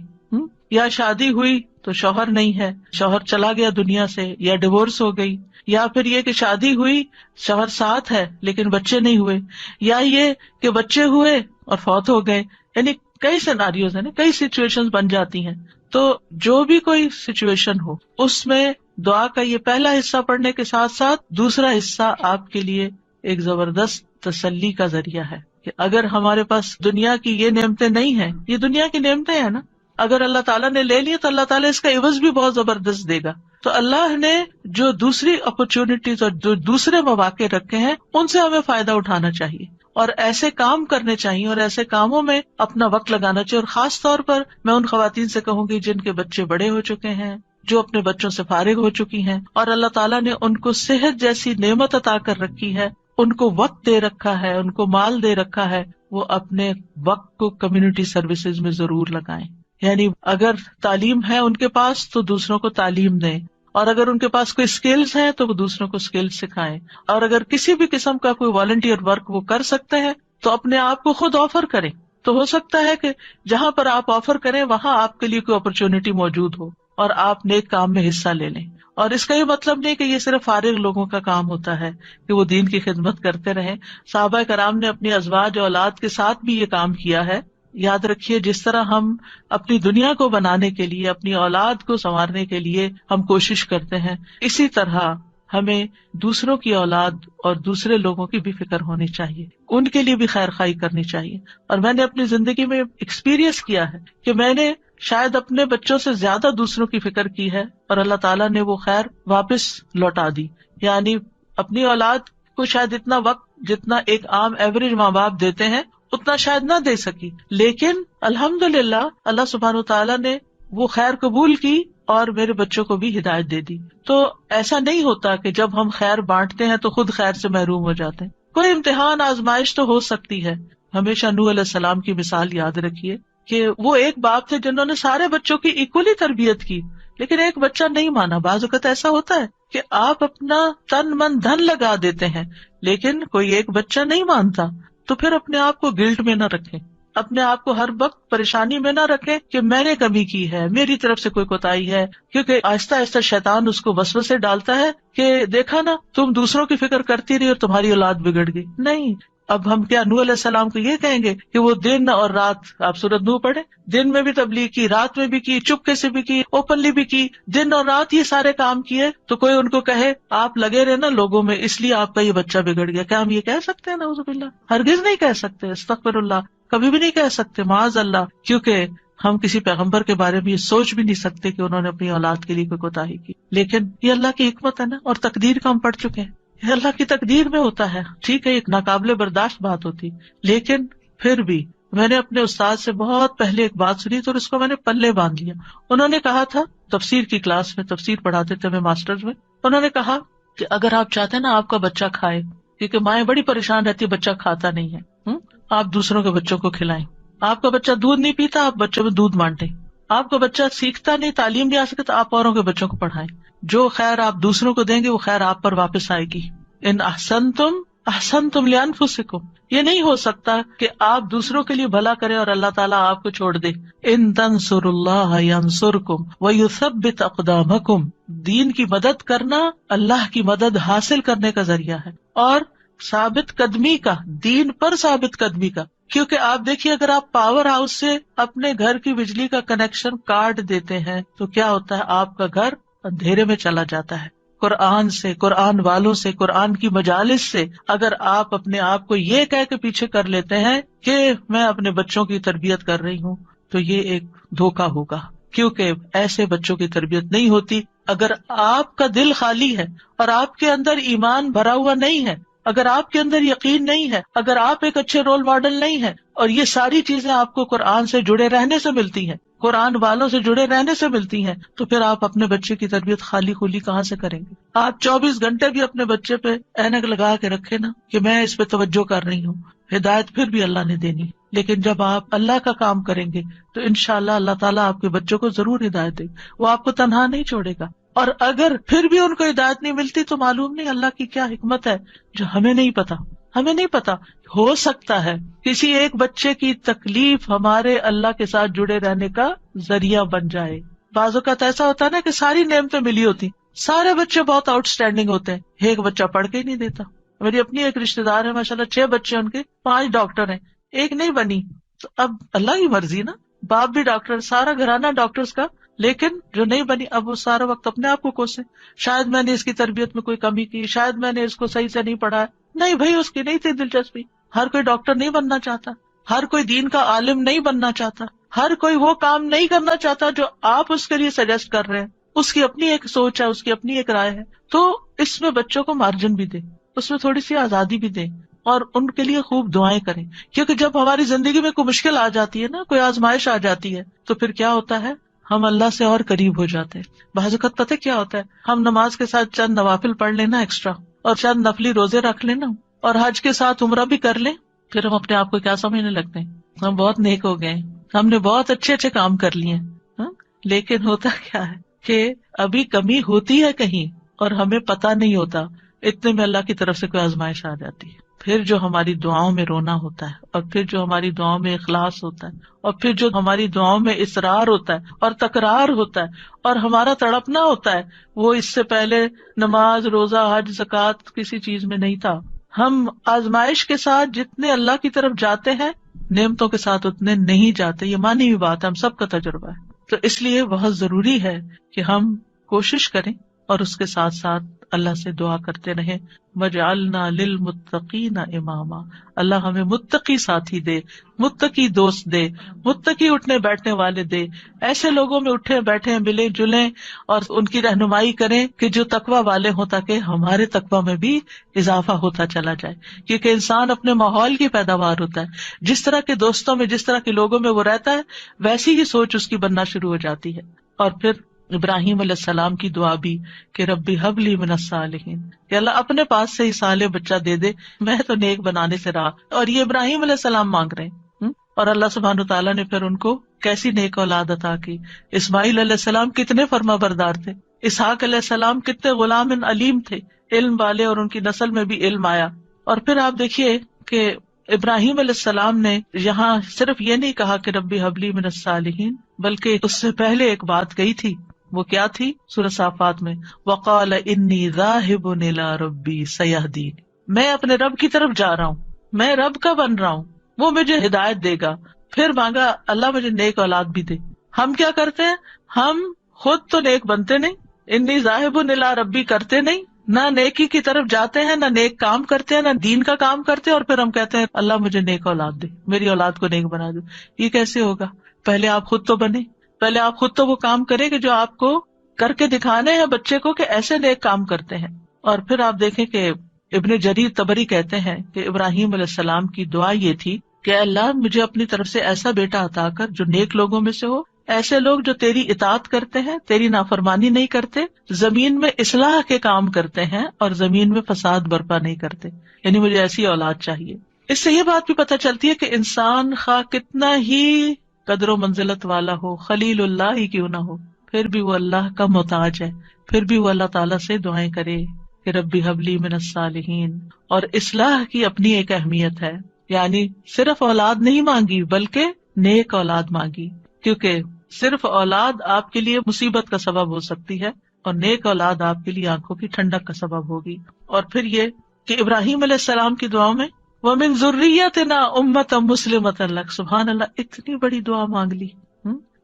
یا شادی ہوئی تو شوہر نہیں ہے، شوہر چلا گیا دنیا سے، یا ڈیورس ہو گئی، یا پھر یہ کہ شادی ہوئی شوہر ساتھ ہے لیکن بچے نہیں ہوئے، یا یہ کہ بچے ہوئے اور فوت ہو گئے، یعنی کئی سیناریوز ہیں، کئی سچویشن بن جاتی ہیں۔ تو جو بھی کوئی سچویشن ہو، اس میں دعا کا یہ پہلا حصہ پڑھنے کے ساتھ ساتھ دوسرا حصہ آپ کے لیے ایک زبردست تسلی کا ذریعہ ہے کہ اگر ہمارے پاس دنیا کی یہ نعمتیں نہیں ہیں، یہ دنیا کی نعمتیں ہیں نا، اگر اللہ تعالیٰ نے لے لی تو اللہ تعالیٰ اس کا عوض بھی بہت زبردست دے گا۔ تو اللہ نے جو دوسری اپرچونٹیز اور جو دوسرے مواقع رکھے ہیں، ان سے ہمیں فائدہ اٹھانا چاہیے اور ایسے کام کرنے چاہیے اور ایسے کاموں میں اپنا وقت لگانا چاہیے۔ اور خاص طور پر میں ان خواتین سے کہوں گی جن کے بچے بڑے ہو چکے ہیں، جو اپنے بچوں سے فارغ ہو چکی ہیں اور اللہ تعالیٰ نے ان کو صحت جیسی نعمت عطا کر رکھی ہے، ان کو وقت دے رکھا ہے، ان کو مال دے رکھا ہے، وہ اپنے وقت کو کمیونٹی سروسز میں ضرور لگائیں۔ یعنی اگر تعلیم ہے ان کے پاس تو دوسروں کو تعلیم دیں، اور اگر ان کے پاس کوئی اسکلز ہیں تو وہ دوسروں کو اسکلز سکھائیں، اور اگر کسی بھی قسم کا کوئی والنٹیئر ورک وہ کر سکتے ہیں تو اپنے آپ کو خود آفر کریں۔ تو ہو سکتا ہے کہ جہاں پر آپ آفر کریں وہاں آپ کے لیے کوئی اپرچونٹی موجود ہو اور آپ نیک کام میں حصہ لے لیں۔ اور اس کا یہ مطلب نہیں کہ یہ صرف فارغ لوگوں کا کام ہوتا ہے کہ وہ دین کی خدمت کرتے رہیں۔ صحابہ کرام نے اپنی ازواج اولاد کے ساتھ بھی یہ کام کیا ہے۔ یاد رکھیے جس طرح ہم اپنی دنیا کو بنانے کے لیے، اپنی اولاد کو سنوارنے کے لیے ہم کوشش کرتے ہیں، اسی طرح ہمیں دوسروں کی اولاد اور دوسرے لوگوں کی بھی فکر ہونی چاہیے، ان کے لیے بھی خیر خواہی کرنی چاہیے۔ اور میں نے اپنی زندگی میں ایکسپیرئنس کیا ہے کہ میں نے شاید اپنے بچوں سے زیادہ دوسروں کی فکر کی ہے اور اللہ تعالیٰ نے وہ خیر واپس لوٹا دی۔ یعنی اپنی اولاد کو شاید اتنا وقت جتنا ایک عام ایوریج ماں باپ دیتے ہیں اتنا شاید نہ دے سکی، لیکن الحمدللہ اللہ سبحانہ تعالیٰ نے وہ خیر قبول کی اور میرے بچوں کو بھی ہدایت دے دی۔ تو ایسا نہیں ہوتا کہ جب ہم خیر بانٹتے ہیں تو خود خیر سے محروم ہو جاتے ہیں۔ کوئی امتحان آزمائش تو ہو سکتی ہے۔ ہمیشہ نوح علیہ السلام کی مثال یاد رکھیے کہ وہ ایک باپ تھے جنہوں نے سارے بچوں کی ایکولی تربیت کی، لیکن ایک بچہ نہیں مانا۔ بعض اوقات ایسا ہوتا ہے کہ آپ اپنا تن من دھن لگا دیتے ہیں لیکن کوئی ایک بچہ نہیں مانتا، تو پھر اپنے آپ کو گلٹ میں نہ رکھیں، اپنے آپ کو ہر وقت پریشانی میں نہ رکھیں کہ میں نے کمی کی ہے، میری طرف سے کوئی کوتاہی ہے، کیونکہ آہستہ آہستہ شیطان اس کو وسوسے ڈالتا ہے کہ دیکھا نا تم دوسروں کی فکر کرتی رہی اور تمہاری اولاد بگڑ گئی۔ نہیں، اب ہم کیا نوح علیہ السلام کو یہ کہیں گے کہ وہ دن اور رات، آپ سورۃ نوح پڑھیں، دن میں بھی تبلیغ کی، رات میں بھی کی، چپکے سے بھی کی، اوپنلی بھی کی، دن اور رات یہ سارے کام کیے، تو کوئی ان کو کہے آپ لگے رہے نا لوگوں میں اس لیے آپ کا یہ بچہ بگڑ گیا، کیا ہم یہ کہہ سکتے ہیں؟ نعوذ باللہ، ہرگز نہیں کہہ سکتے، استغفر اللہ، کبھی بھی نہیں کہہ سکتے، معاذ اللہ، کیونکہ ہم کسی پیغمبر کے بارے میں یہ سوچ بھی نہیں سکتے کہ انہوں نے اپنی اولاد کے لیے کوئی کوتاہی کی۔ لیکن یہ اللہ کی حکمت ہے نا، اور تقدیر کا ہم پڑھ چکے ہیں، یہ اللہ کی تقدیر میں ہوتا ہے۔ ٹھیک ہے ایک ناقابل برداشت بات ہوتی، لیکن پھر بھی میں نے اپنے استاد سے بہت پہلے ایک بات سنی تو اس کو میں نے پلے باندھ لیا۔ انہوں نے کہا تھا، تفسیر کی کلاس میں تفسیر پڑھاتے تھے ہمیں ماسٹرز میں، انہوں نے کہا کہ اگر آپ چاہتے ہیں نا آپ کا بچہ کھائے، کیونکہ مائیں بڑی پریشان رہتی ہے بچہ کھاتا نہیں ہے، آپ دوسروں کے بچوں کو کھلائیں۔ آپ کا بچہ دودھ نہیں پیتا، آپ بچوں میں دودھ بانٹیں۔ آپ کا بچہ سیکھتا نہیں، تعلیم نہیں آ سکتا، آپ اوروں کے بچوں کو پڑھائیں۔ جو خیر آپ دوسروں کو دیں گے وہ خیر آپ پر واپس آئے گی۔ ان احسنتم احسنتم لانفسکم، یہ نہیں ہو سکتا کہ آپ دوسروں کے لیے بھلا کریں اور اللہ تعالیٰ آپ کو چھوڑ دے۔ ان تنصروا اللہ ینصرکم ویثبت اقدامکم، دین کی مدد کرنا اللہ کی مدد حاصل کرنے کا ذریعہ ہے، اور ثابت قدمی کا، دین پر ثابت قدمی کا۔ کیونکہ آپ دیکھیے اگر آپ پاور ہاؤس سے اپنے گھر کی بجلی کا کنیکشن کاٹ دیتے ہیں تو کیا ہوتا ہے، آپ کا گھر اندھیرے میں چلا جاتا ہے۔ قرآن سے، قرآن والوں سے، قرآن کی مجالس سے اگر آپ اپنے آپ کو یہ کہہ کے پیچھے کر لیتے ہیں کہ میں اپنے بچوں کی تربیت کر رہی ہوں، تو یہ ایک دھوکا ہوگا، کیونکہ ایسے بچوں کی تربیت نہیں ہوتی۔ اگر آپ کا دل خالی ہے اور آپ کے اندر ایمان بھرا ہوا نہیں ہے، اگر آپ کے اندر یقین نہیں ہے، اگر آپ ایک اچھے رول ماڈل نہیں ہے، اور یہ ساری چیزیں آپ کو قرآن سے جڑے رہنے سے ملتی ہیں، قرآن والوں سے جڑے رہنے سے ملتی ہیں، تو پھر آپ اپنے بچے کی تربیت خالی خولی کہاں سے کریں گے؟ آپ 24 گھنٹے بھی اپنے بچے پہ اینک لگا کے رکھے نا کہ میں اس پہ توجہ کر رہی ہوں، ہدایت پھر بھی اللہ نے دینی، لیکن جب آپ اللہ کا کام کریں گے تو انشاءاللہ اللہ تعالیٰ آپ کے بچوں کو ضرور ہدایت دے، وہ آپ کو تنہا نہیں چھوڑے گا۔ اور اگر پھر بھی ان کو ہدایت نہیں ملتی تو معلوم نہیں اللہ کی کیا حکمت ہے جو ہمیں نہیں پتا، ہمیں نہیں پتا۔ ہو سکتا ہے کسی ایک بچے کی تکلیف ہمارے اللہ کے ساتھ جڑے رہنے کا ذریعہ بن جائے۔ بعض اوقات ایسا ہوتا ہے نا کہ ساری نعمتیں ملی ہوتی، سارے بچے بہت آؤٹ اسٹینڈنگ ہوتے ہیں، ایک بچہ پڑھ کے ہی نہیں دیتا۔ میری اپنی ایک رشتے دار ہے، ماشاءاللہ 6 بچے ان کے، 5 ڈاکٹر ہیں، ایک نہیں بنی۔ تو اب اللہ کی مرضی نا، باپ بھی ڈاکٹر، سارا گھرانہ ڈاکٹرز کا، لیکن جو نہیں بنی اب وہ سارا وقت اپنے آپ کو کوسے، شاید میں نے اس کی تربیت میں کوئی کمی کی، شاید میں نے اس کو صحیح سے نہیں پڑھایا۔ نہیں بھائی، اس کی نہیں تھی دلچسپی۔ ہر کوئی ڈاکٹر نہیں بننا چاہتا، ہر کوئی دین کا عالم نہیں بننا چاہتا، ہر کوئی وہ کام نہیں کرنا چاہتا جو آپ اس کے لیے سجیسٹ کر رہے ہیں۔ اس کی اپنی ایک سوچ ہے، اس کی اپنی ایک رائے ہے، تو اس میں بچوں کو مارجن بھی دے، اس میں تھوڑی سی آزادی بھی دے، اور ان کے لیے خوب دعائیں کریں، کیونکہ جب ہماری زندگی میں کوئی مشکل آ جاتی ہے نا، کوئی آزمائش آ جاتی ہے، تو پھر کیا ہوتا ہے، ہم اللہ سے اور قریب ہو جاتے ہیں۔ بعض اوقات پتہ کیا ہوتا ہے، ہم نماز کے ساتھ چند نوافل پڑھ لینا ایکسٹرا، اور چند نفلی روزے رکھ لینا، اور حج کے ساتھ عمرہ بھی کر لیں، پھر ہم اپنے آپ کو کیا سمجھنے لگتے ہیں، ہم بہت نیک ہو گئے ہیں، ہم نے بہت اچھے اچھے کام کر لیے ہیں۔ لیکن ہوتا کیا ہے کہ ابھی کمی ہوتی ہے کہیں اور ہمیں پتہ نہیں ہوتا، اتنے میں اللہ کی طرف سے کوئی آزمائش آ جاتی ہے، پھر جو ہماری دعاؤں میں رونا ہوتا ہے، اور پھر جو ہماری دعاؤں میں اخلاص ہوتا ہے، اور پھر جو ہماری دعاؤں میں اصرار ہوتا ہے اور تکرار ہوتا ہے اور ہمارا تڑپنا ہوتا ہے، وہ اس سے پہلے نماز، روزہ، حج، زکوٰۃ کسی چیز میں نہیں تھا۔ ہم آزمائش کے ساتھ جتنے اللہ کی طرف جاتے ہیں، نعمتوں کے ساتھ اتنے نہیں جاتے، یہ مانی ہوئی بات ہے، ہم سب کا تجربہ ہے۔ تو اس لیے بہت ضروری ہے کہ ہم کوشش کریں اور اس کے ساتھ ساتھ اللہ سے دعا کرتے رہیں، وَجْعَلْنَا لِلْمُتَّقِينَ إِمَامًا، اللہ ہمیں متقی ساتھی دے، متقی دوست دے، متقی اٹھنے بیٹھنے والے دے، ایسے لوگوں میں اٹھے بیٹھے ملیں جلیں اور ان کی رہنمائی کریں کہ جو تقوی والے ہوں، تاکہ ہمارے تقوی میں بھی اضافہ ہوتا چلا جائے، کیونکہ انسان اپنے ماحول کی پیداوار ہوتا ہے، جس طرح کے دوستوں میں، جس طرح کے لوگوں میں وہ رہتا ہے، ویسی ہی سوچ اس کی بننا شروع ہو جاتی ہے۔ اور پھر ابراہیم علیہ السلام کی دعا بھی کہ ربی حب لی من الصالحین، کہ اللہ اپنے پاس سے ہی صالح بچہ دے دے، میں تو نیک بنانے سے رہا۔ اور یہ ابراہیم علیہ السلام مانگ رہے ہیں، اور اللہ سبحانہ تعالیٰ نے پھر ان کو کیسی نیک اولاد عطا کی۔ اسماعیل علیہ السلام کتنے فرما بردار تھے، اسحاق علیہ السلام کتنے غلام علیم تھے، علم والے، اور ان کی نسل میں بھی علم آیا۔ اور پھر آپ دیکھیے کہ ابراہیم علیہ السلام نے یہاں صرف یہ نہیں کہا کہ ربی حب لی من الصالحین، بلکہ اس سے پہلے ایک بات کہی تھی، وہ کیا تھی؟ سورہ صافات میں وقال انی ذاہب الی ربی سیہدین، میں اپنے رب کی طرف جا رہا ہوں، میں رب کا بن رہا ہوں، وہ مجھے ہدایت دے گا۔ پھر مانگا اللہ مجھے نیک اولاد بھی دے۔ ہم کیا کرتے ہیں، ہم خود تو نیک بنتے نہیں، انی ذاہب الی ربی کرتے نہیں، نہ نیکی کی طرف جاتے ہیں، نہ نیک کام کرتے ہیں، نہ دین کا کام کرتے ہیں، اور پھر ہم کہتے ہیں اللہ مجھے نیک اولاد دے، میری اولاد کو نیک بنا دو۔ یہ کیسے ہوگا؟ پہلے آپ خود تو بنے، پہلے آپ خود تو وہ کام کریں کہ جو آپ کو کر کے دکھانے ہیں بچے کو کہ ایسے نیک کام کرتے ہیں۔ اور پھر آپ دیکھیں کہ ابن جریر طبری کہتے ہیں کہ ابراہیم علیہ السلام کی دعا یہ تھی کہ اللہ مجھے اپنی طرف سے ایسا بیٹا عطا کر جو نیک لوگوں میں سے ہو، ایسے لوگ جو تیری اطاعت کرتے ہیں، تیری نافرمانی نہیں کرتے، زمین میں اصلاح کے کام کرتے ہیں اور زمین میں فساد برپا نہیں کرتے، یعنی مجھے ایسی اولاد چاہیے۔ اس سے یہ بات بھی پتہ چلتی ہے کہ انسان خواہ کتنا ہی قدر و منزلت والا ہو، خلیل اللہ ہی کیوں نہ ہو، پھر بھی وہ اللہ کا محتاج ہے، پھر بھی وہ اللہ تعالیٰ سے دعائیں کرے کہ ربی حب لی من الصالحین۔ اور اصلاح کی اپنی ایک اہمیت ہے، یعنی صرف اولاد نہیں مانگی بلکہ نیک اولاد مانگی، کیونکہ صرف اولاد آپ کے لیے مصیبت کا سبب ہو سکتی ہے، اور نیک اولاد آپ کے لیے آنکھوں کی ٹھنڈک کا سبب ہوگی۔ اور پھر یہ کہ ابراہیم علیہ السلام کی دعاؤں میں وَمِن ذُرِّيَّتِنَا أُمَّةً مُسْلِمَةً لَكَ، سبحان اللہ، اتنی بڑی دعا مانگ لی،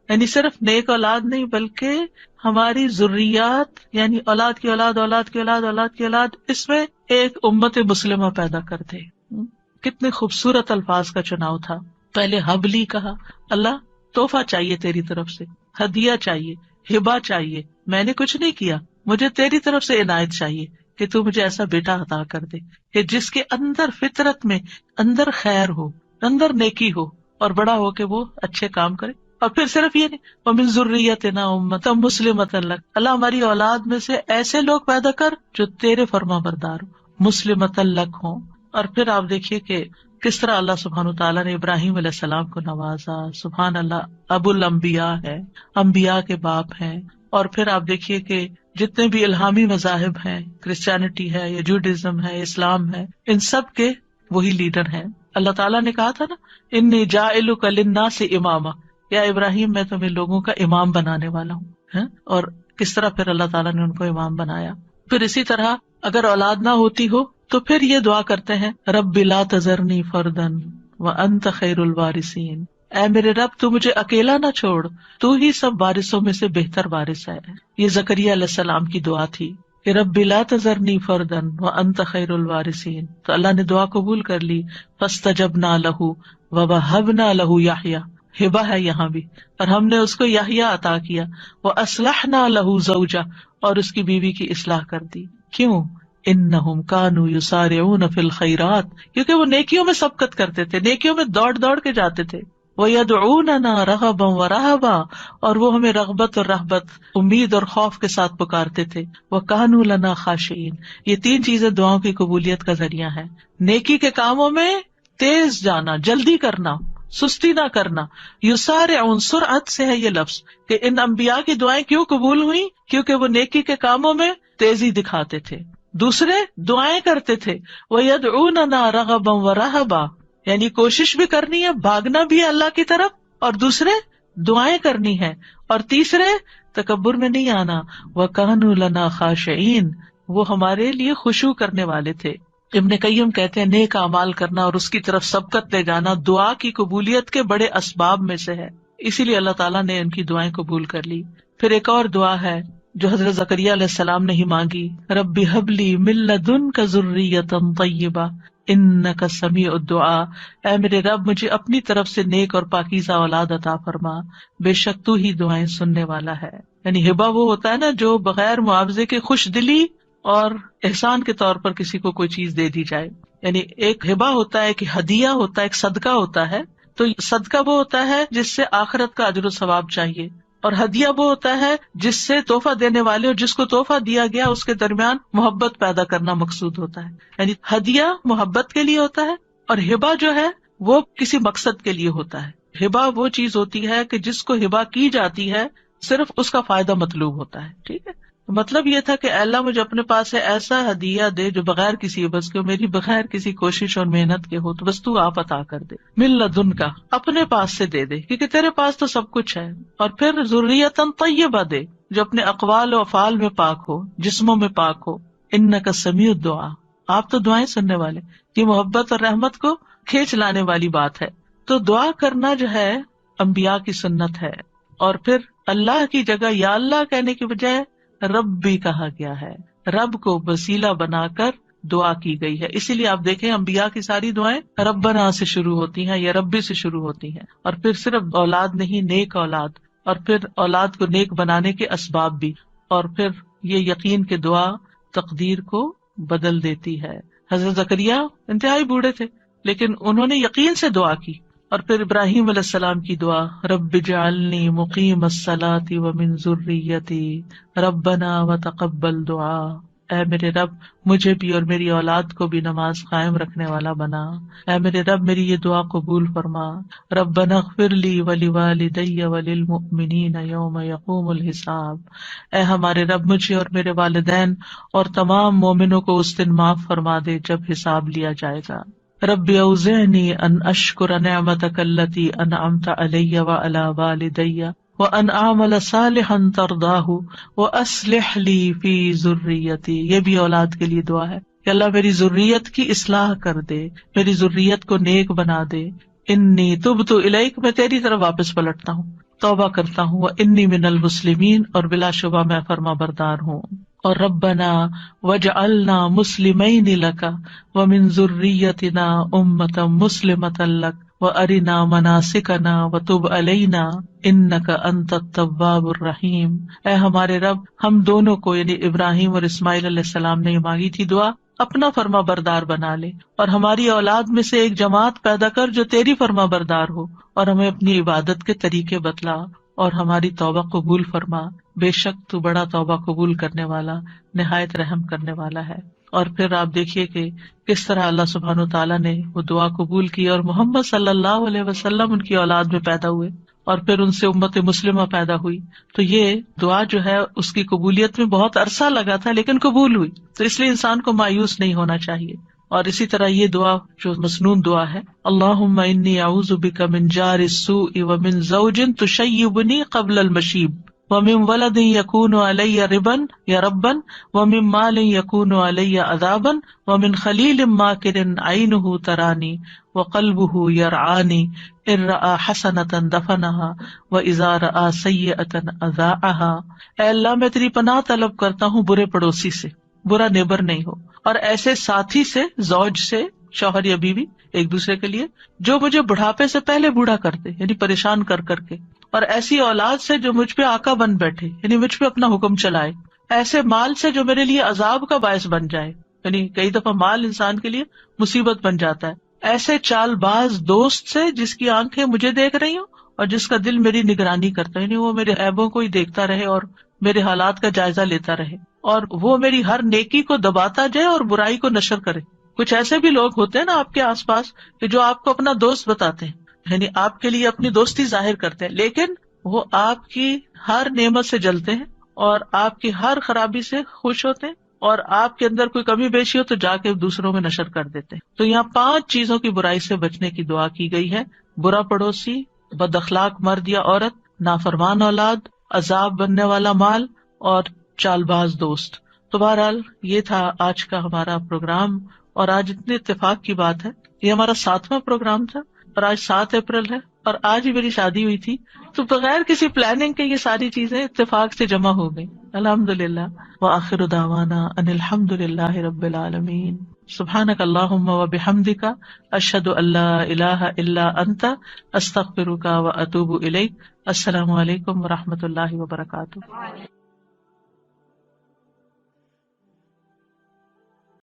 یعنی صرف نیک اولاد نہیں بلکہ ہماری ذریات، یعنی اولاد کی اولاد، اولاد کی اولاد، اولاد کی اولاد، اس میں ایک امت مسلمہ پیدا کر دے۔ کتنے خوبصورت الفاظ کا چناؤ تھا۔ پہلے حبلی کہا، اللہ تحفہ چاہیے تیری طرف سے، ہدیہ چاہیے، ہبہ چاہیے، میں نے کچھ نہیں کیا، مجھے تیری طرف سے عنایت چاہیے کہ تو مجھے ایسا بیٹا عطا کر دے کہ جس کے اندر فطرت میں اندر خیر ہو، اندر نیکی ہو، اور بڑا ہو کے وہ اچھے کام کرے اور پھر صرف یہ نہیں، وَمِن ذُرِّيَّتِنَا أُمَّةً مُسْلِمَةً لَكَ، اللہ ہماری اولاد میں سے ایسے لوگ پیدا کر جو تیرے فرما بردار ہو، مُسْلِمَةً لَكَ ہوں۔ اور پھر آپ دیکھیے کہ کس طرح اللہ سبحانہ وتعالیٰ نے ابراہیم علیہ السلام کو نوازا، سبحان اللہ، ابو الانبیاء ہے، انبیاء کے باپ ہیں۔ اور پھر آپ دیکھیے کہ جتنے بھی الہامی مذاہب ہیں، کرسچینٹی ہے یا جوڈازم ہے، اسلام ہے، ان سب کے وہی لیڈر ہیں۔ اللہ تعالیٰ نے کہا تھا نا، انی جاعلک للناس اماما، یا ابراہیم میں تمہیں لوگوں کا امام بنانے والا ہوں۔ اور کس طرح پھر اللہ تعالیٰ نے ان کو امام بنایا۔ پھر اسی طرح اگر اولاد نہ ہوتی ہو تو پھر یہ دعا کرتے ہیں، رب لا تذرنی فردا وانت خیر الوارثین، اے میرے رب تو مجھے اکیلا نہ چھوڑ، تو ہی سب وارثوں میں سے بہتر وارث ہے۔ یہ زکریا علیہ السلام کی دعا تھی کہ رب لا تذرنی فردا وانت خیر الوارثین، تو اللہ نے دعا قبول کر لی۔ فاستجبنا لہ ووہبنا لہ یحییٰ، ہبہ ہے یہاں بھی، اور ہم نے اس کو یحییٰ عطا کیا۔ واصلحنا لہ زوجہ، اور اس کی بیوی کی اصلاح کر دی۔ کیوں؟ انہم کانوا یسارعون فی الخیرات، کیونکہ وہ نیکیوں میں سبقت کرتے تھے، نیکیوں میں دوڑ دوڑ کے جاتے تھے۔ وَيَدْعُونَنَا رَغَبًا وَرَهَبًا، اور وہ ہمیں رغبت اور رہبت، امید اور خوف کے ساتھ پکارتے تھے۔ وَكَانُوا لَنَا خَاشِعِينَ، یہ تین چیزیں دعاؤں کی قبولیت کا ذریعہ ہیں۔ نیکی کے کاموں میں تیز جانا، جلدی کرنا، سستی نہ کرنا۔ یسارعون، سرعت سے ہے یہ لفظ، کہ ان انبیاء کی دعائیں کیوں قبول ہوئی؟ کیونکہ وہ نیکی کے کاموں میں تیزی دکھاتے تھے، دوسرے دعائیں کرتے تھے۔ وَيَدْعُونَنَا رَغَبًا وَرَهَبًا، یعنی کوشش بھی کرنی ہے، بھاگنا بھی ہے اللہ کی طرف، اور دوسرے دعائیں کرنی ہے، اور تیسرے تکبر میں نہیں آنا۔ وَكَانُوا لَنَا خَاشِعِينَ، وہ ہمارے لیے خشوع کرنے والے تھے۔ ابن قیم کہتے ہیں نیک اعمال کرنا اور اس کی طرف سبقت لے جانا دعا کی قبولیت کے بڑے اسباب میں سے ہے، اسی لیے اللہ تعالیٰ نے ان کی دعائیں قبول کر لی۔ پھر ایک اور دعا ہے جو حضرت زکریا علیہ السلام نے ہی مانگی، رب ہب لی من لدنک ذریۃ طیبہ انک سمیع الدعاء، اے میرے رب مجھے اپنی طرف سے نیک اور پاکیزہ اولاد عطا فرما، بے شک تو ہی دعائیں سننے والا ہے۔ یعنی ہبہ وہ ہوتا ہے نا جو بغیر معاوضے کے خوش دلی اور احسان کے طور پر کسی کو کوئی چیز دے دی جائے۔ یعنی ایک ہبہ ہوتا ہے، ایک ہدیہ ہوتا ہے، ایک صدقہ ہوتا ہے۔ تو صدقہ وہ ہوتا ہے جس سے آخرت کا اجر و ثواب چاہیے، اور ہدیہ وہ ہوتا ہے جس سے تحفہ دینے والے اور جس کو تحفہ دیا گیا اس کے درمیان محبت پیدا کرنا مقصود ہوتا ہے۔ یعنی ہدیہ محبت کے لیے ہوتا ہے، اور ہبہ جو ہے وہ کسی مقصد کے لیے ہوتا ہے۔ ہبہ وہ چیز ہوتی ہے کہ جس کو ہبہ کی جاتی ہے صرف اس کا فائدہ مطلوب ہوتا ہے، ٹھیک ہے۔ مطلب یہ تھا کہ اے اللہ مجھے اپنے پاس سے ایسا ہدیہ دے جو بغیر کسی عوض کے، میری بغیر کسی کوشش اور محنت کے ہو، تو بس تو آپ عطا کر دے۔ من لدن کا، اپنے پاس سے دے دے، کیونکہ تیرے پاس تو سب کچھ ہے۔ اور پھر ذریۃ طیبہ دے، جو اپنے اقوال و افعال میں پاک ہو، جسموں میں پاک ہو۔ انک سمیع الدعاء، آپ تو دعائیں سننے والے۔ یہ محبت اور رحمت کو کھینچ لانے والی بات ہے۔ تو دعا کرنا جو ہے انبیاء کی سنت ہے، اور پھر اللہ کی جگہ یا اللہ کہنے کی بجائے رب بھی کہا گیا ہے، رب کو وسیلہ بنا کر دعا کی گئی ہے۔ اسی لیے آپ دیکھیں انبیاء کی ساری دعائیں ربنا سے شروع ہوتی ہیں یا ربی سے شروع ہوتی ہیں، اور پھر صرف اولاد نہیں، نیک اولاد، اور پھر اولاد کو نیک بنانے کے اسباب بھی، اور پھر یہ یقین کہ دعا تقدیر کو بدل دیتی ہے۔ حضرت زکریا انتہائی بوڑھے تھے لیکن انہوں نے یقین سے دعا کی۔ اور پھر ابراہیم علیہ السلام کی دعا، رب اجعلنی مقیم الصلاۃ ومن ذریتی ربنا وتقبل دعا، اے میرے رب مجھے بھی اور میری اولاد کو بھی نماز قائم رکھنے والا بنا، اے میرے رب میری یہ دعا قبول فرما۔ ربنا اغفر لی ولوالدی وللمؤمنین یوم یقوم الحساب، اے ہمارے رب مجھے اور میرے والدین اور تمام مومنوں کو اس دن معاف فرما دے جب حساب لیا جائے گا۔ رب اوزعنی ان اشکر نعمتک التی انعمت علی وعلی والدی وان اعمل صالحا ترضاہ واصلح لی فی ذریتی، یہ بھی اولاد کے لیے دعا ہے کہ اللہ میری ذریت کی اصلاح کر دے، میری ذریت کو نیک بنا دے۔ انی تبت الیک، میں تیری طرف واپس پلٹتا ہوں، توبہ کرتا ہوں، وانی من المسلمین، اور بلا شبہ میں فرما بردار ہوں۔ اور ربنا وجعلنا مسلمین لک ومن ذریتنا امۃ مسلمۃ لک وارنا مناسکنا وتب علینا انک انت التواب الرحیم، اے ہمارے رب ہم دونوں کو، یعنی ابراہیم اور اسماعیل علیہ السلام نے مانگی تھی دعا، اپنا فرما بردار بنا لے، اور ہماری اولاد میں سے ایک جماعت پیدا کر جو تیری فرما بردار ہو، اور ہمیں اپنی عبادت کے طریقے بتلا اور ہماری توبہ قبول فرما، بے شک تو بڑا توبہ قبول کرنے والا، نہایت رحم کرنے والا ہے۔ اور پھر آپ دیکھیے کہ کس طرح اللہ سبحانہ وتعالیٰ نے وہ دعا قبول کی، اور محمد صلی اللہ علیہ وسلم ان کی اولاد میں پیدا ہوئے، اور پھر ان سے امت مسلمہ پیدا ہوئی۔ تو یہ دعا جو ہے اس کی قبولیت میں بہت عرصہ لگا تھا، لیکن قبول ہوئی، تو اس لیے انسان کو مایوس نہیں ہونا چاہیے۔ اور اسی طرح یہ دعا جو مسنون دعا ہے، اللہم انی اعوذ بک من جار السوء ومن زوج تشیبنی قبل المشیب ومن ولد یکون علی ربا یا ربا ومن مال یکون علی عذابا ومن خلیل ماکر عینہ ترانی وقلبہ یرعانی ان رأى حسنۃ دفنها واذا رأى سیئۃ اذاعها۔ اے اللہ میں تیری پناہ طلب کرتا ہوں برے پڑوسی سے، برا نیبر نہیں ہو، اور ایسے ساتھی سے، زوج سے، شوہر یا بیوی ایک دوسرے کے لیے، جو مجھے بڑھاپے سے پہلے بوڑھا کر دے، یعنی پریشان کر کر کے، اور ایسی اولاد سے جو مجھ پہ آقا بن بیٹھے، یعنی مجھ پہ اپنا حکم چلائے، ایسے مال سے جو میرے لیے عذاب کا باعث بن جائے، یعنی کئی دفعہ مال انسان کے لیے مصیبت بن جاتا ہے، ایسے چال باز دوست سے جس کی آنکھیں مجھے دیکھ رہی ہوں اور جس کا دل میری نگرانی کرتا ہے، یعنی وہ میرے عیبوں کو ہی دیکھتا رہے اور میرے حالات کا جائزہ لیتا رہے، اور وہ میری ہر نیکی کو دباتا جائے اور برائی کو نشر کرے۔ کچھ ایسے بھی لوگ ہوتے ہیں نا آپ کے آس پاس کہ جو آپ کو اپنا دوست بتاتے ہیں، یعنی آپ کے لیے اپنی دوستی ظاہر کرتے ہیں، لیکن وہ آپ کی ہر نعمت سے جلتے ہیں اور آپ کی ہر خرابی سے خوش ہوتے ہیں، اور آپ کے اندر کوئی کمی بیشی ہو تو جا کے دوسروں میں نشر کر دیتے ہیں۔ تو یہاں 5 چیزوں کی برائی سے بچنے کی دعا کی گئی ہے: برا پڑوسی، بد اخلاق مرد یا عورت، نافرمان اولاد، عذاب بننے والا مال، اور چال باز دوست۔ تو بہرحال یہ تھا آج کا ہمارا پروگرام، اور آج اتنے اتفاق کی بات ہے، یہ ہمارا 7واں پروگرام تھا، اور آج 7 اپریل ہے، اور آج ہی میری شادی ہوئی تھی، تو بغیر کسی پلاننگ کے یہ ساری چیزیں اتفاق سے جمع ہو گئی، الحمدللہ۔ وآخر دعوانا ان الحمد للہ رب العالمین۔ سبحانک اللہم وبحمدک، اشہد ان لا الہ الا انت، استغفرک واتوب الیک۔ السلام علیکم ورحمۃ اللہ وبرکاتہ۔